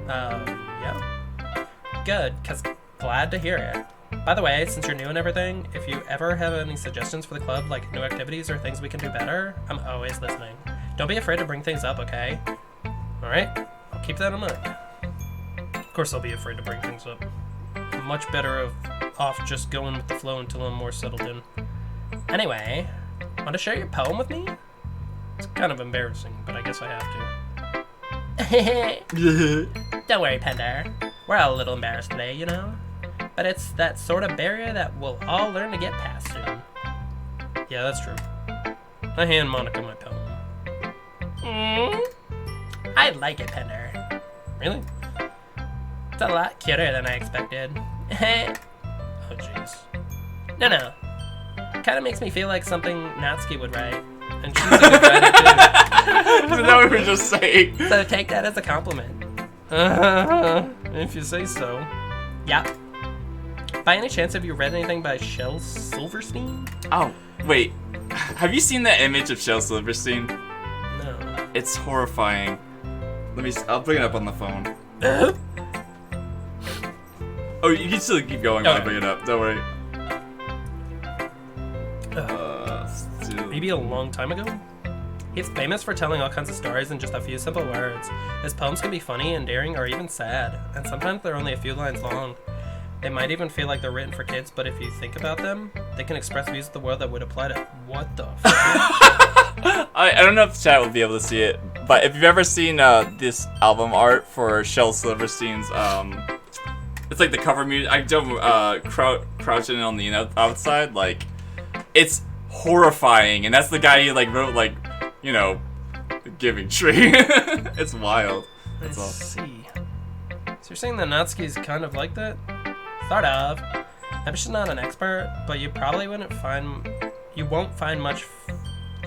Yeah. Good, cause glad to hear it. By the way, since you're new and everything, if you ever have any suggestions for the club, like new activities or things we can do better, I'm always listening. Don't be afraid to bring things up, okay? Alright? I'll keep that in mind. Of course I'll be afraid to bring things up. I'm much better off just going with the flow until I'm more settled in. Anyway, want to share your poem with me? It's kind of embarrassing, but I guess I have to. Don't worry, Pender. We're all a little embarrassed today, you know? But it's that sort of barrier that we'll all learn to get past soon. Yeah, that's true. I hand Monica my poem. I like it, Pender. Really? It's a lot cuter than I expected. Oh, jeez. No. Kind of makes me feel like something Natsuki would write. And she's a good writer, too. Isn't that what we were just saying? So take that as a compliment. If you say so. Yeah. By any chance, have you read anything by Shel Silverstein? Oh, wait. Have you seen that image of Shel Silverstein? No. It's horrifying. I'll bring it up on the phone. Oh, you can still keep going while I bring it up. Don't worry. Maybe a long time ago? He's famous for telling all kinds of stories in just a few simple words. His poems can be funny, endearing, or even sad, and sometimes they're only a few lines long. They might even feel like they're written for kids, but if you think about them, they can express views of the world that would apply to... What the fuck? I don't know if chat will be able to see it, but if you've ever seen this album art for Shel Silverstein's, it's like the cover music. I don't crouching on the outside, like it's horrifying, and that's the guy who like wrote like, you know, The Giving Tree. It's wild. That's all. See. So you're saying that Natsuki's kind of like that? Sort of. Maybe she's not an expert, but you probably won't find much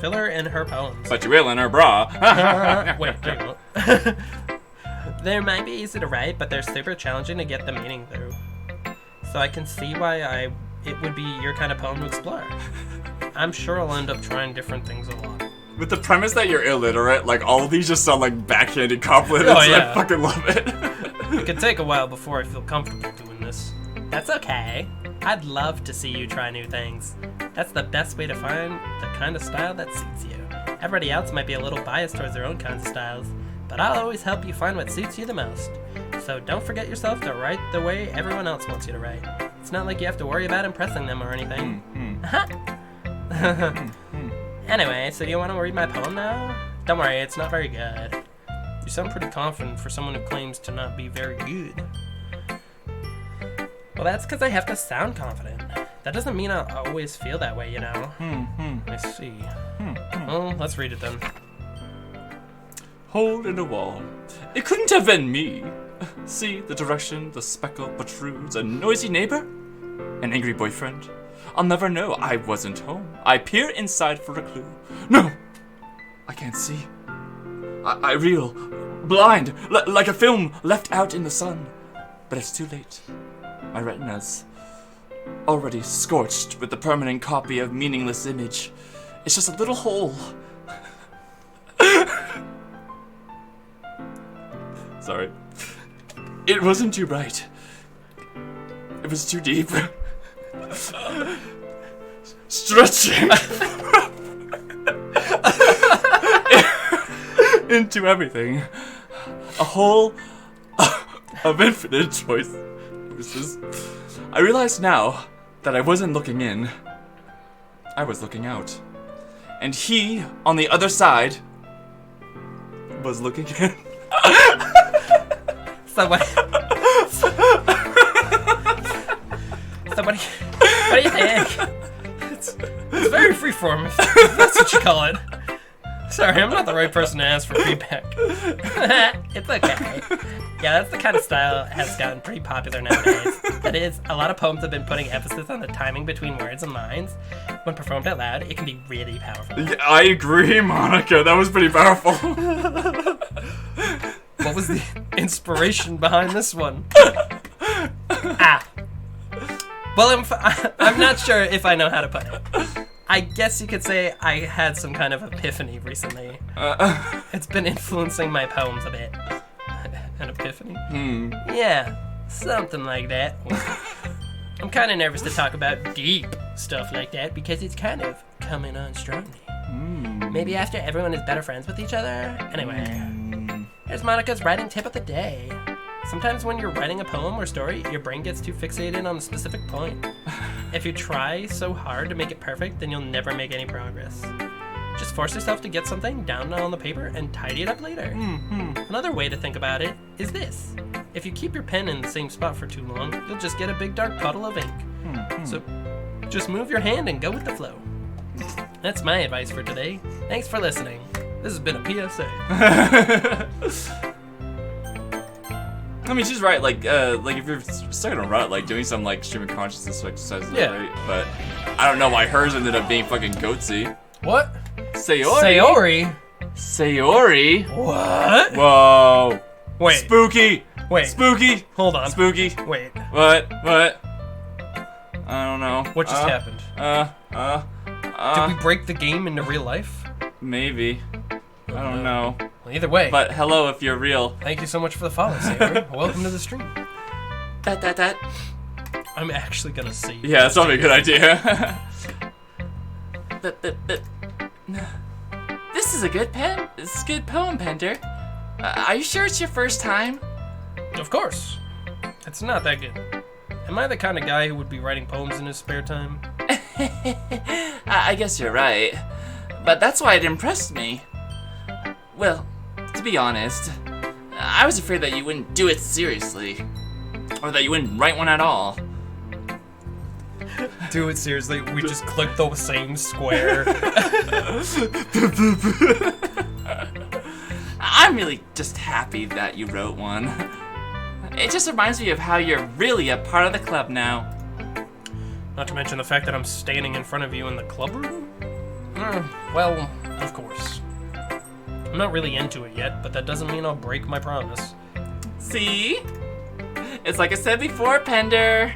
filler in her poems. But you will in her bra. Wait, no you won't. They might be easy to write, but they're super challenging to get the meaning through. So I can see why it would be your kind of poem to explore. I'm sure I'll end up trying different things a lot. With the premise that you're illiterate, like all of these just sound like backhanded compliments. Oh, yeah. I fucking love it. It could take a while before I feel comfortable doing this. That's okay. I'd love to see you try new things. That's the best way to find the kind of style that suits you. Everybody else might be a little biased towards their own kinds of styles, but I'll always help you find what suits you the most. So don't forget yourself to write the way everyone else wants you to write. It's not like you have to worry about impressing them or anything. Anyway, so do you want to read my poem now? Don't worry, it's not very good. You sound pretty confident for someone who claims to not be very good. Well, that's because I have to sound confident. That doesn't mean I'll always feel that way, you know? I see. Well, let's read it then. Hole in a wall. It couldn't have been me. See the direction the speckle protrudes. A noisy neighbor? An angry boyfriend? I'll never know. I wasn't home. I peer inside for a clue. No! I can't see. I reel. Blind. Like a film left out in the sun. But it's too late. My retina's already scorched with the permanent copy of meaningless image. It's just a little hole. Sorry. It wasn't too bright. It was too deep. Stretching into everything. A hole of infinite choices. I realize now that I wasn't looking in. I was looking out. And he, on the other side, was looking in. So what? What do you think? It's very freeform, if that's what you call it. Sorry, I'm not the right person to ask for feedback. It's okay. Yeah, that's the kind of style that has gotten pretty popular nowadays. That is, a lot of poems have been putting emphasis on the timing between words and lines. When performed out loud, it can be really powerful. Yeah, I agree, Monica. That was pretty powerful. What was the inspiration behind this one? Well, I'm not sure if I know how to put it. I guess you could say I had some kind of epiphany recently. It's been influencing my poems a bit. An epiphany? Yeah, something like that. I'm kind of nervous to talk about deep stuff like that because it's kind of coming on strongly. Maybe after everyone is better friends with each other? Anyway, here's Monica's writing tip of the day. Sometimes when you're writing a poem or story, your brain gets too fixated on a specific point. If you try so hard to make it perfect, then you'll never make any progress. Just force yourself to get something down on the paper and tidy it up later. Another way to think about it is this. If you keep your pen in the same spot for too long, you'll just get a big dark puddle of ink. So just move your hand and go with the flow. That's my advice for today. Thanks for listening. This has been a PSA. I mean, she's right. Like if you're stuck in a rut, like doing some like stream of consciousness exercises, Yeah. right? But I don't know why hers ended up being fucking goatsy. What? Sayori. What? Whoa. Wait. Spooky. Wait. Spooky. Hold on. Spooky. Wait. What? I don't know. What just happened? Did we break the game into real life? Maybe. I don't know. Well, either way. But hello, if you're real. Thank you so much for the follow, Saber. Welcome to the stream. That. I'm actually gonna see you. Yeah, that's probably a good idea. This is a good pen. This is a good poem, Pender. Are you sure it's your first time? Of course. It's not that good. Am I the kind of guy who would be writing poems in his spare time? I guess you're right. But that's why it impressed me. Well, to be honest, I was afraid that you wouldn't do it seriously. Or that you wouldn't write one at all. Do it seriously. We just clicked the same square. I'm really just happy that you wrote one. It just reminds me of how you're really a part of the club now. Not to mention the fact that I'm standing in front of you in the club room? Well, of course. I'm not really into it yet, but that doesn't mean I'll break my promise. See? It's like I said before, Pender.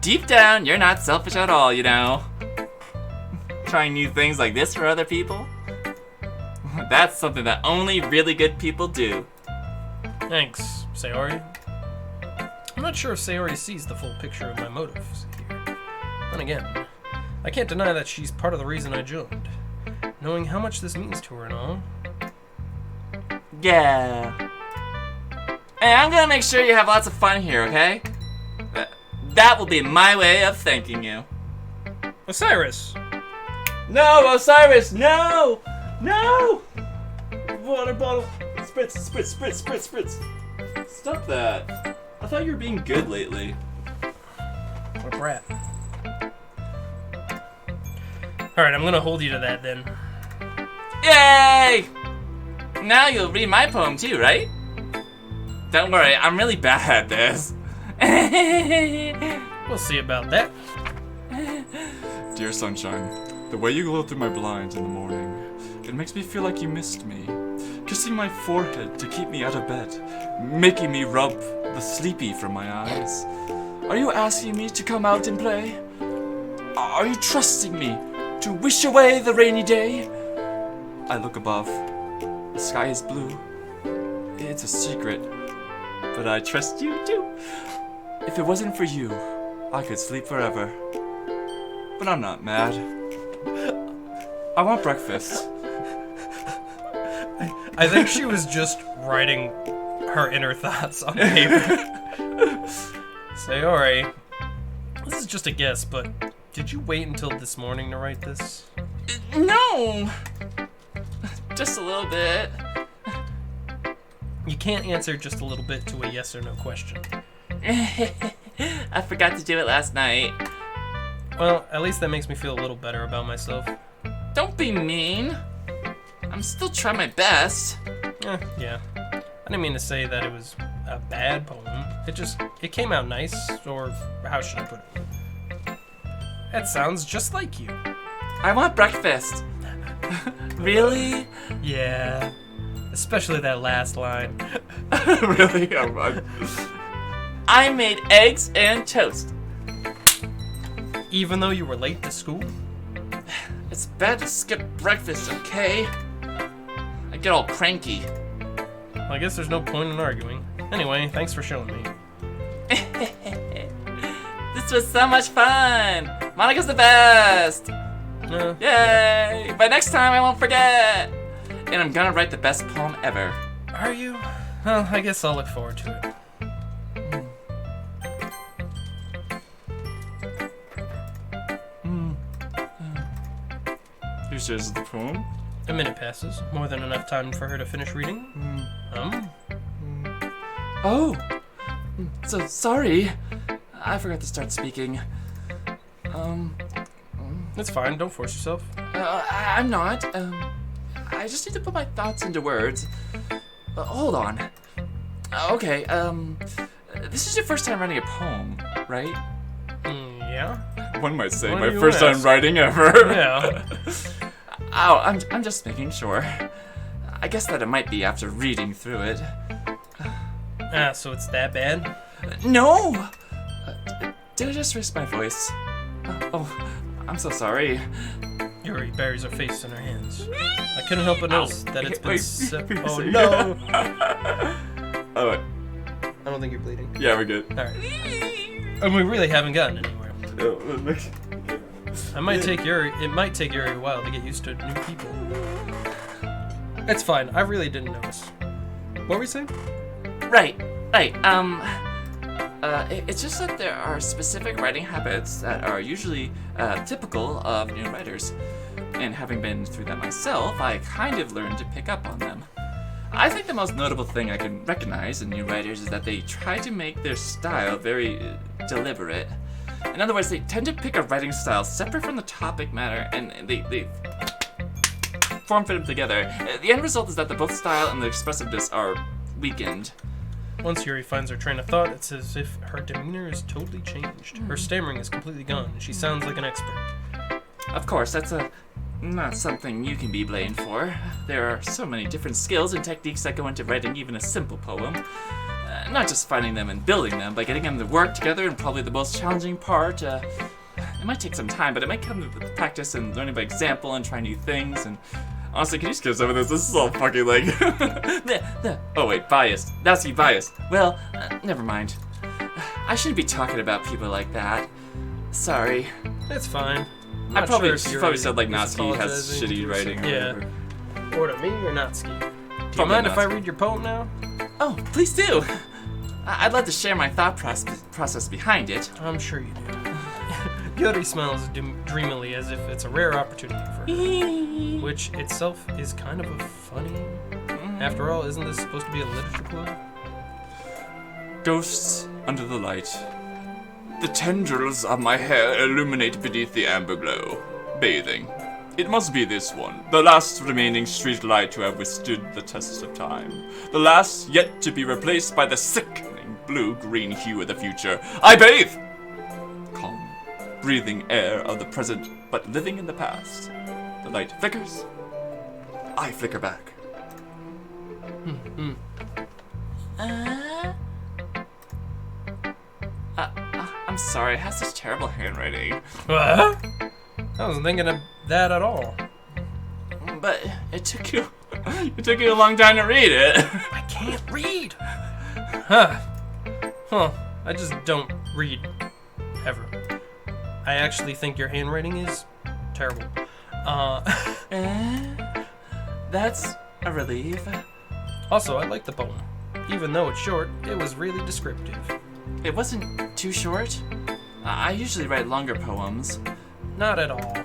Deep down, you're not selfish at all, you know. Trying new things like this for other people? That's something that only really good people do. Thanks, Sayori. I'm not sure if Sayori sees the full picture of my motives here. Then again, I can't deny that she's part of the reason I joined. Knowing how much this means to her and all. Yeah. Hey, I'm gonna make sure you have lots of fun here, okay? That will be my way of thanking you. Osiris! No, Osiris, no! No! Water bottle. Spritz. Stop that. I thought you were being good lately. What a brat. Alright, I'm gonna hold you to that then. Yay! Now you'll read my poem too, right? Don't worry, I'm really bad at this. We'll see about that. Dear sunshine, the way you glow through my blinds in the morning, it makes me feel like you missed me. Kissing my forehead to keep me out of bed, making me rub the sleepy from my eyes. Are you asking me to come out and play? Are you trusting me to wish away the rainy day? I look above. The sky is blue. It's a secret, but I trust you too. If it wasn't for you, I could sleep forever. But I'm not mad. I want breakfast. I think she was just writing her inner thoughts on paper. Sayori, this is just a guess, but did you wait until this morning to write this? No! Just a little bit. You can't answer just a little bit to a yes or no question. I forgot to do it last night. Well, at least that makes me feel a little better about myself. Don't be mean. I'm still trying my best. Yeah. I didn't mean to say that it was a bad poem. It came out nice, or how should I put it? That sounds just like you. I want breakfast. Really? Yeah. Especially that last line. Really? I made eggs and toast. Even though you were late to school? It's bad to skip breakfast, okay? I get all cranky. Well, I guess there's no point in arguing. Anyway, thanks for showing me. This was so much fun! Monica's the best! Yay! By next time I won't forget! And I'm gonna write the best poem ever. Are you? Well, I guess I'll look forward to it. Who shares the poem? A minute passes. More than enough time for her to finish reading. Oh! So sorry. I forgot to start speaking. It's fine. Don't force yourself. I'm not. I just need to put my thoughts into words. Hold on. Okay, this is your first time writing a poem, right? Yeah? One might say Why my do you first time ask? writing ever. Yeah. Oh, I'm just making sure. I guess that it might be after reading through it. So it's that bad? No! Did I just raise my voice? Oh, I'm so sorry. Yuri buries her face in her hands. I couldn't help but notice that it's been Wait, oh wait. no! Oh, wait. I don't think you're bleeding. Yeah, we're good. Alright. And we really haven't gotten anywhere. It might take Yuri a while to get used to new people. It's fine, I really didn't notice. What were we saying? Right. It's just that there are specific writing habits that are usually typical of new writers. And having been through that myself, I kind of learned to pick up on them. I think the most notable thing I can recognize in new writers is that they try to make their style very deliberate. In other words, they tend to pick a writing style separate from the topic matter, and they form-fit them together. The end result is that the both style and the expressiveness are weakened. Once Yuri finds her train of thought, it's as if her demeanor is totally changed. Her stammering is completely gone, and she sounds like an expert. Of course, that's not something you can be blamed for. There are so many different skills and techniques that go into writing even a simple poem. Not just finding them and building them, but getting them to work together, and probably the most challenging part. It might take some time, but it might come with practice and learning by example and trying new things. And honestly, can you skip some of this? This is all fucking like... Oh wait, biased. That's you biased. Well, never mind. I shouldn't be talking about people like that. Sorry. It's fine. I'm I not probably sure if Yuri probably said like is Natsuki has apologizing shitty to writing or Yeah. whatever. Or to me or Natsuki. Do you Probably mind if I Natsuki. read your poem now? Oh, please do. I'd love to share my thought process behind it. I'm sure you do. Yuri smiles dreamily as if it's a rare opportunity for her. Which itself is kind of a funny... After all, isn't this supposed to be a literature club? Ghosts under the light. The tendrils of my hair illuminate beneath the amber glow. Bathing. It must be this one, the last remaining street light to have withstood the test of time. The last yet to be replaced by the sickening blue-green hue of the future. I bathe! Calm, breathing air of the present, but living in the past. The light flickers. I flicker back. I'm sorry, I have such terrible handwriting. What? I wasn't thinking of that at all. But it took you a long time to read it. I can't read! Huh. I just don't read. Ever. I actually think your handwriting is terrible. That's a relief. Also, I like the poem. Even though it's short, it was really descriptive. It wasn't too short. I usually write longer poems. Not at all.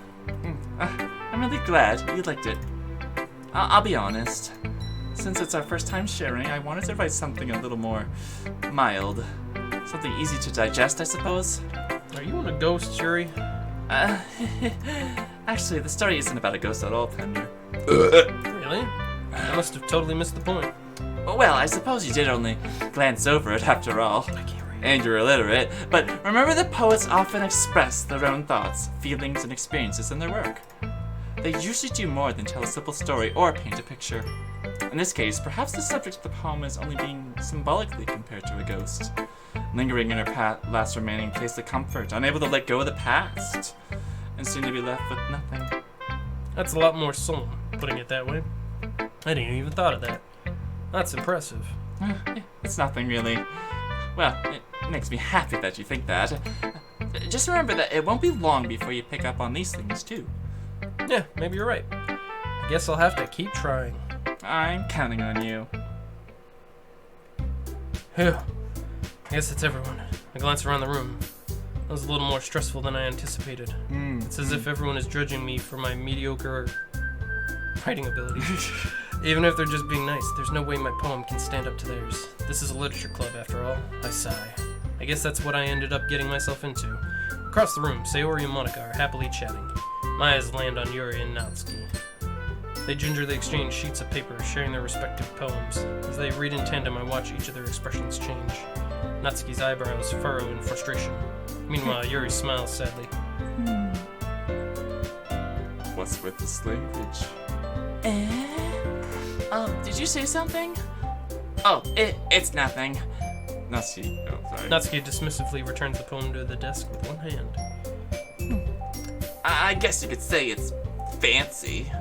I'm really glad you liked it. I'll be honest. Since it's our first time sharing, I wanted to write something a little more mild. Something easy to digest, I suppose. Are you on a ghost, Yuri? Actually, the story isn't about a ghost at all, Pender. Really? I must have totally missed the point. Well, I suppose you did only glance over it after all. I can't read. And you're illiterate, but remember that poets often express their own thoughts, feelings, and experiences in their work. They usually do more than tell a simple story or paint a picture. In this case, perhaps the subject of the poem is only being symbolically compared to a ghost, lingering in her last remaining place of comfort, unable to let go of the past, and soon to be left with nothing. That's a lot more solemn, putting it that way. I didn't even thought of that. That's impressive. It's nothing really. Well, it makes me happy that you think that. Just remember that it won't be long before you pick up on these things too. Yeah, maybe you're right. I guess I'll have to keep trying. I'm counting on you. Phew. I guess that's everyone. I glance around the room. That was a little more stressful than I anticipated. It's as if everyone is judging me for my mediocre writing ability. Even if they're just being nice, there's no way my poem can stand up to theirs. This is a literature club, after all. I sigh. I guess that's what I ended up getting myself into. Across the room, Sayori and Monica are happily chatting. My eyes land on Yuri and Natsuki. They gingerly exchange sheets of paper, sharing their respective poems. As they read in tandem, I watch each of their expressions change. Natsuki's eyebrows furrow in frustration. Meanwhile, Yuri smiles sadly. What's with this language? Did you say something? Oh, it's nothing. Natsuki. Oh, sorry. Natsuki dismissively returns the poem to the desk with one hand. I guess you could say it's fancy.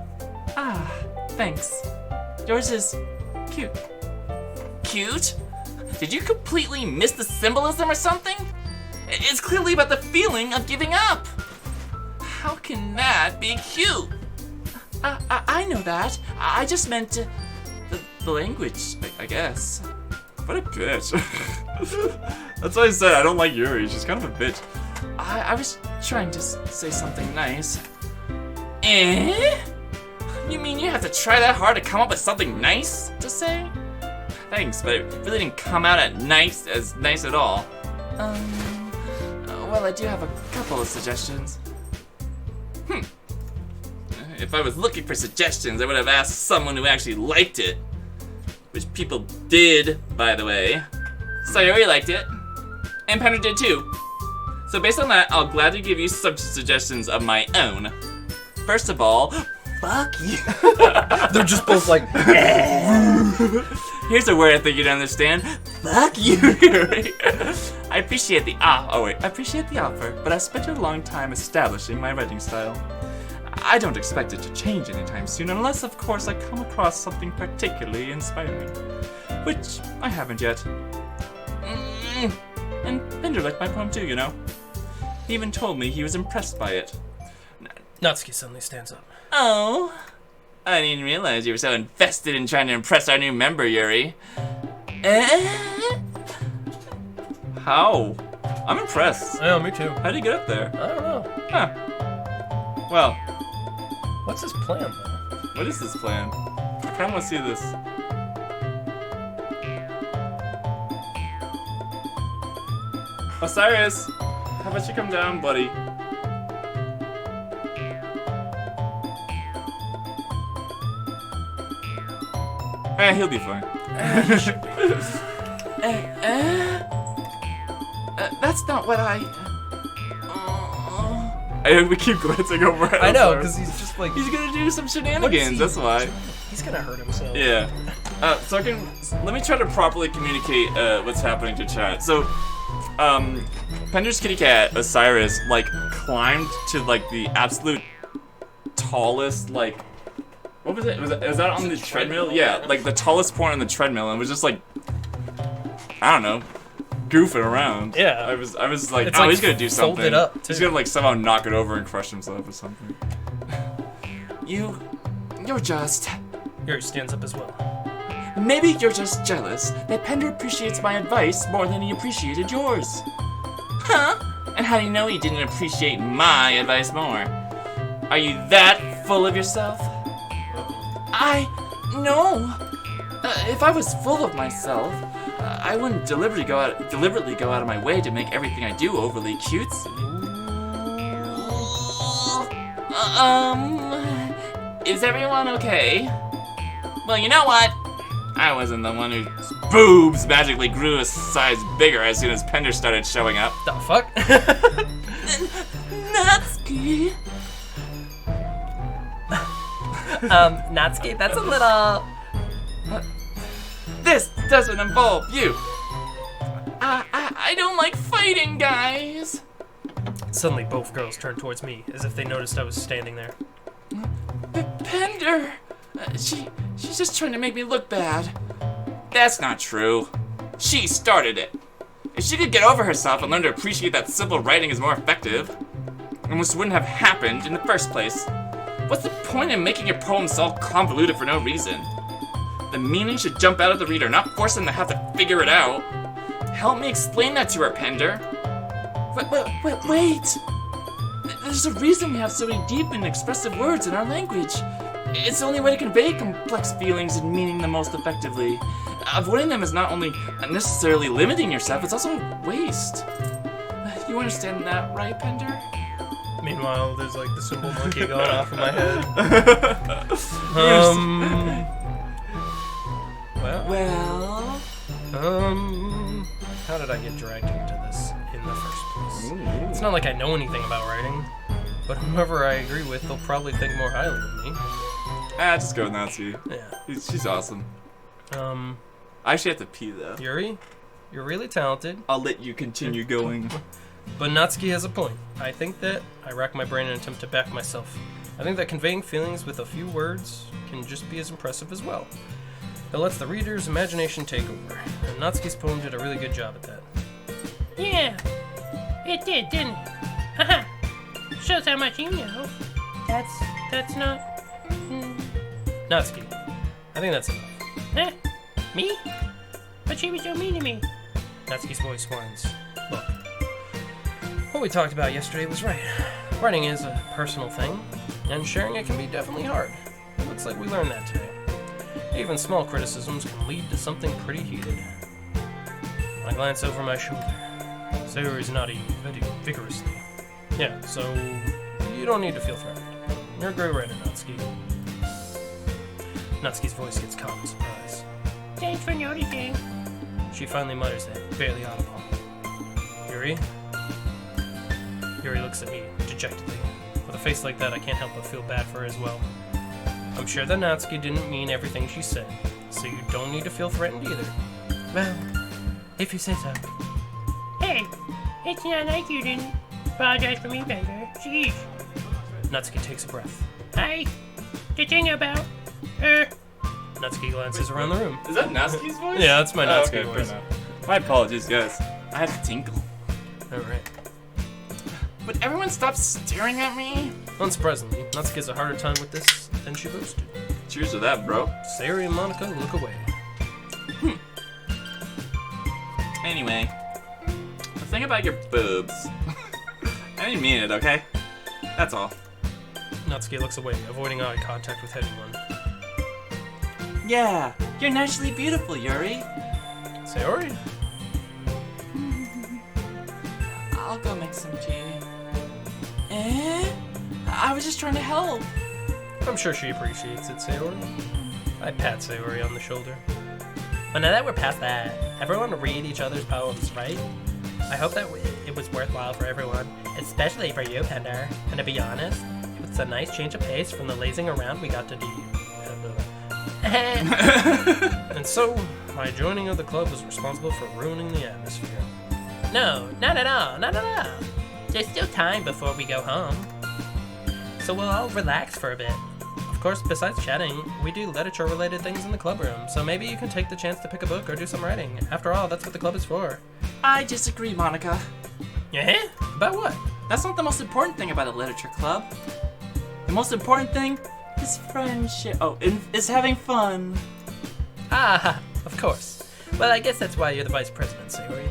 Ah, thanks. Yours is cute. Cute? Did you completely miss the symbolism or something? It's clearly about the feeling of giving up. How can that be cute? I know that. I just meant the language, I guess. What a bitch. That's why I said I don't like Yuri. She's kind of a bitch. I was trying to say something nice. Eh? You mean you have to try that hard to come up with something nice to say? Thanks, but it really didn't come out as nice at all. Well, I do have a couple of suggestions. If I was looking for suggestions, I would have asked someone who actually liked it. Which people did, by the way. Sayori liked it. And Pender did too. So based on that, I'll gladly give you some suggestions of my own. First of all, fuck you. They're just both like, Here's a word I think you'd understand. Fuck you, Yuri. I appreciate the offer, but I spent a long time establishing my writing style. I don't expect it to change anytime soon, unless, of course, I come across something particularly inspiring. Which I haven't yet. And Pender liked my poem too, you know. He even told me he was impressed by it. Natsuki suddenly stands up. Oh, I didn't realize you were so invested in trying to impress our new member, Yuri. How? I'm impressed. Oh, me too. How did you get up there? I don't know. Huh. Well, What's his plan, though? what is this plan? I kind of want to see this. Osiris, how about you come down, buddy? He'll be fine. That's not what I... We keep glancing over at I know, Osiris. because he's just like, He's gonna do some shenanigans, that's why. he's gonna hurt himself. Yeah. So let me try to properly communicate what's happening to chat. So, Pender's kitty cat, Osiris, like, climbed to, like, the absolute tallest, like, what was it? Was that on the treadmill? Yeah, like, the tallest point on the treadmill, and was just, like, I don't know, goofing around. Yeah. I was like, It's oh, like he's gonna do something. folded up, He's too. gonna, like, somehow knock it over and crush himself or something. You're just Yuri stands up as well. Maybe you're just jealous that Pender appreciates my advice more than he appreciated yours. Huh? And how do you know he didn't appreciate my advice more? Are you that full of yourself? No. If I was full of myself, I wouldn't deliberately go out of my way to make everything I do overly cutesy. Is everyone okay? Well, you know what? I wasn't the one whose boobs magically grew a size bigger as soon as Pender started showing up. The fuck? Natsuki! Natsuki, that's a little... This doesn't involve you! I don't like fighting, guys! Suddenly, both girls turned towards me, as if they noticed I was standing there. Pender! She's just trying to make me look bad. That's not true. She started it. If she could get over herself and learn to appreciate that simple writing is more effective, and this wouldn't have happened in the first place. What's the point in making your poems all convoluted for no reason? The meaning should jump out of the reader, not force them to have to figure it out. Help me explain that to her, Pender. Wait! There's a reason we have so many deep and expressive words in our language. It's the only way to convey complex feelings and meaning the most effectively. Avoiding them is not only unnecessarily limiting yourself, it's also a waste. You understand that, right, Pender? Meanwhile, there's like the symbol monkey going off in my head. Well... How did I get dragged into this in the first place? It's not like I know anything about writing, but whoever I agree with, they'll probably think more highly of me. Just go Natsuki. Yeah. She's awesome. I actually have to pee though. Yuri, you're really talented, I'll let you continue going. but Natsuki has a point. I think that I rack my brain in an attempt to back myself. I think that conveying feelings with a few words can just be as impressive as well. It lets the reader's imagination take over, and Natsuki's poem did a really good job at that. Yeah, it did, didn't it? Haha. Shows how much you know. That's not... Natsuki, I think that's enough. Huh? Me? But she was so mean to me. Natsuki's voice whines. Look, what we talked about yesterday was right. Writing is a personal thing, and sharing it can be definitely hard. It looks like we learned that today. Even small criticisms can lead to something pretty heated. I glance over my shoulder. Sayori's nodding very vigorously. Yeah, so you don't need to feel threatened. You're a great writer, Natsuki. Natsuki's voice gets caught in surprise. Thanks for noticing. She finally mutters it, barely audible. Yuri? Yuri looks at me, dejectedly. With a face like that, I can't help but feel bad for her as well. I'm sure that Natsuki didn't mean everything she said, so you don't need to feel threatened either. Well, if you say so. Hey, it's not like you didn't apologize for me, Pender. Jeez. Natsuki takes a breath. The thing about... Natsuki glances around the room. Is that Natsuki's voice? Yeah, that's my Natsuki okay, voice. fair enough. My apologies, guys. I have to tinkle. Alright. Would everyone stop staring at me? Unsurprisingly, Natsuki has a harder time with this than she boasted. Cheers to that, bro. Sayori and Monica look away. Anyway, the thing about your boobs. I didn't mean it, okay? That's all. Natsuki looks away, avoiding eye contact with anyone. Yeah, you're naturally beautiful, Yuri. Sayori? I'll go make some tea. I was just trying to help. I'm sure she appreciates it, Sayori. I pat Sayori on the shoulder. But now that we're past that, everyone read each other's poems, right? I hope that it was worthwhile for everyone, especially for you, Pender. And to be honest, it's a nice change of pace from the lazing around we got to do. And so, my joining of the club was responsible for ruining the atmosphere. No, not at all, not at all. There's still time before we go home. So we'll all relax for a bit. Of course, besides chatting, we do literature-related things in the club room, so maybe you can take the chance to pick a book or do some writing. After all, that's what the club is for. I disagree, Monica. Yeah? About what? That's not the most important thing about a literature club. The most important thing his friendship. Oh, is having fun. Ah, of course. Well, I guess that's why you're the vice president, Sayori.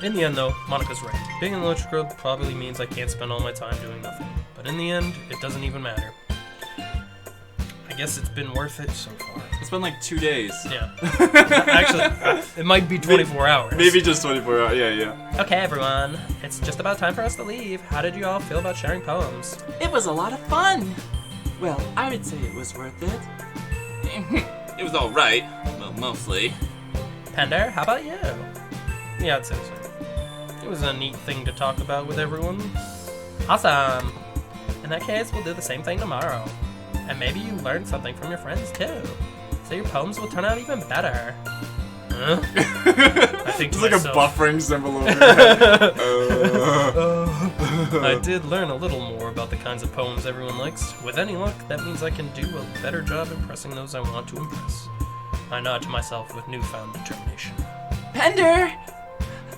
In the end, though, Monika's right. Being in the literature club probably means I can't spend all my time doing nothing. But in the end, it doesn't even matter. I guess it's been worth it so far. It's been like 2 days. Yeah. Actually, it might be 24 hours. Maybe just 24 hours. Yeah. Okay, everyone. It's just about time for us to leave. How did you all feel about sharing poems? It was a lot of fun. Well, I would say it was worth it. It was alright. Well, mostly. Pender, how about you? Yeah, I'd say so. It was a neat thing to talk about with everyone. Awesome. In that case, we'll do the same thing tomorrow. And maybe you learned something from your friends too. So your poems will turn out even better. Huh? I think It's to like a myself, buffering symbol over your head. I did learn a little more about the kinds of poems everyone likes. With any luck, that means I can do a better job impressing those I want to impress. I nod to myself with newfound determination. Pender,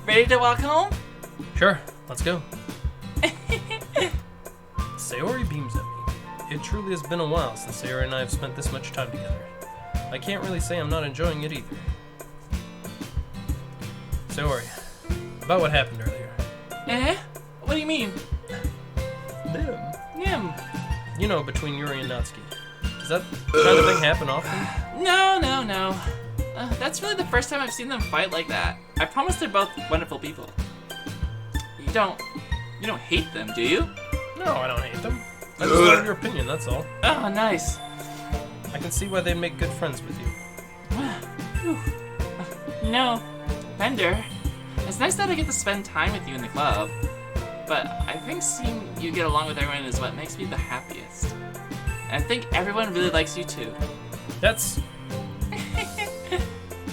ready to walk home? Sure, let's go. Sayori beams at me. It truly has been a while since Sayori and I have spent this much time together. I can't really say I'm not enjoying it either. Sayori, about what happened earlier. Eh? What do you mean? Nim. You know, between Yuri and Natsuki. Does that kind of thing happen often? No. That's really the first time I've seen them fight like that. I promise they're both wonderful people. You don't hate them, do you? No, I don't hate them. I just wanted your opinion, that's all. Oh, nice. I can see why they'd make good friends with you. No, Bender. It's nice that I get to spend time with you in the club, but I think seeing you get along with everyone is what makes me the happiest. And I think everyone really likes you too. That's...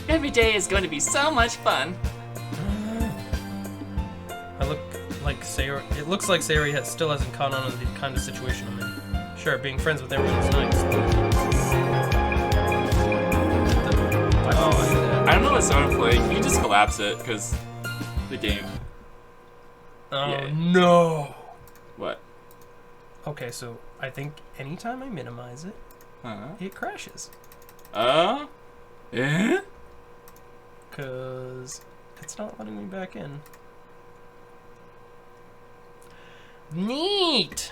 Every day is going to be so much fun. I look like Sayori... It looks like Sayori still hasn't caught on to the kind of situation I'm in. Sure, being friends with everyone is nice. I don't know what sound I'm playing. You can just collapse it, because the game. Oh, Yeah. no! What? Okay, so I think anytime I minimize it, it crashes. Eh? Because it's not letting me back in. Neat!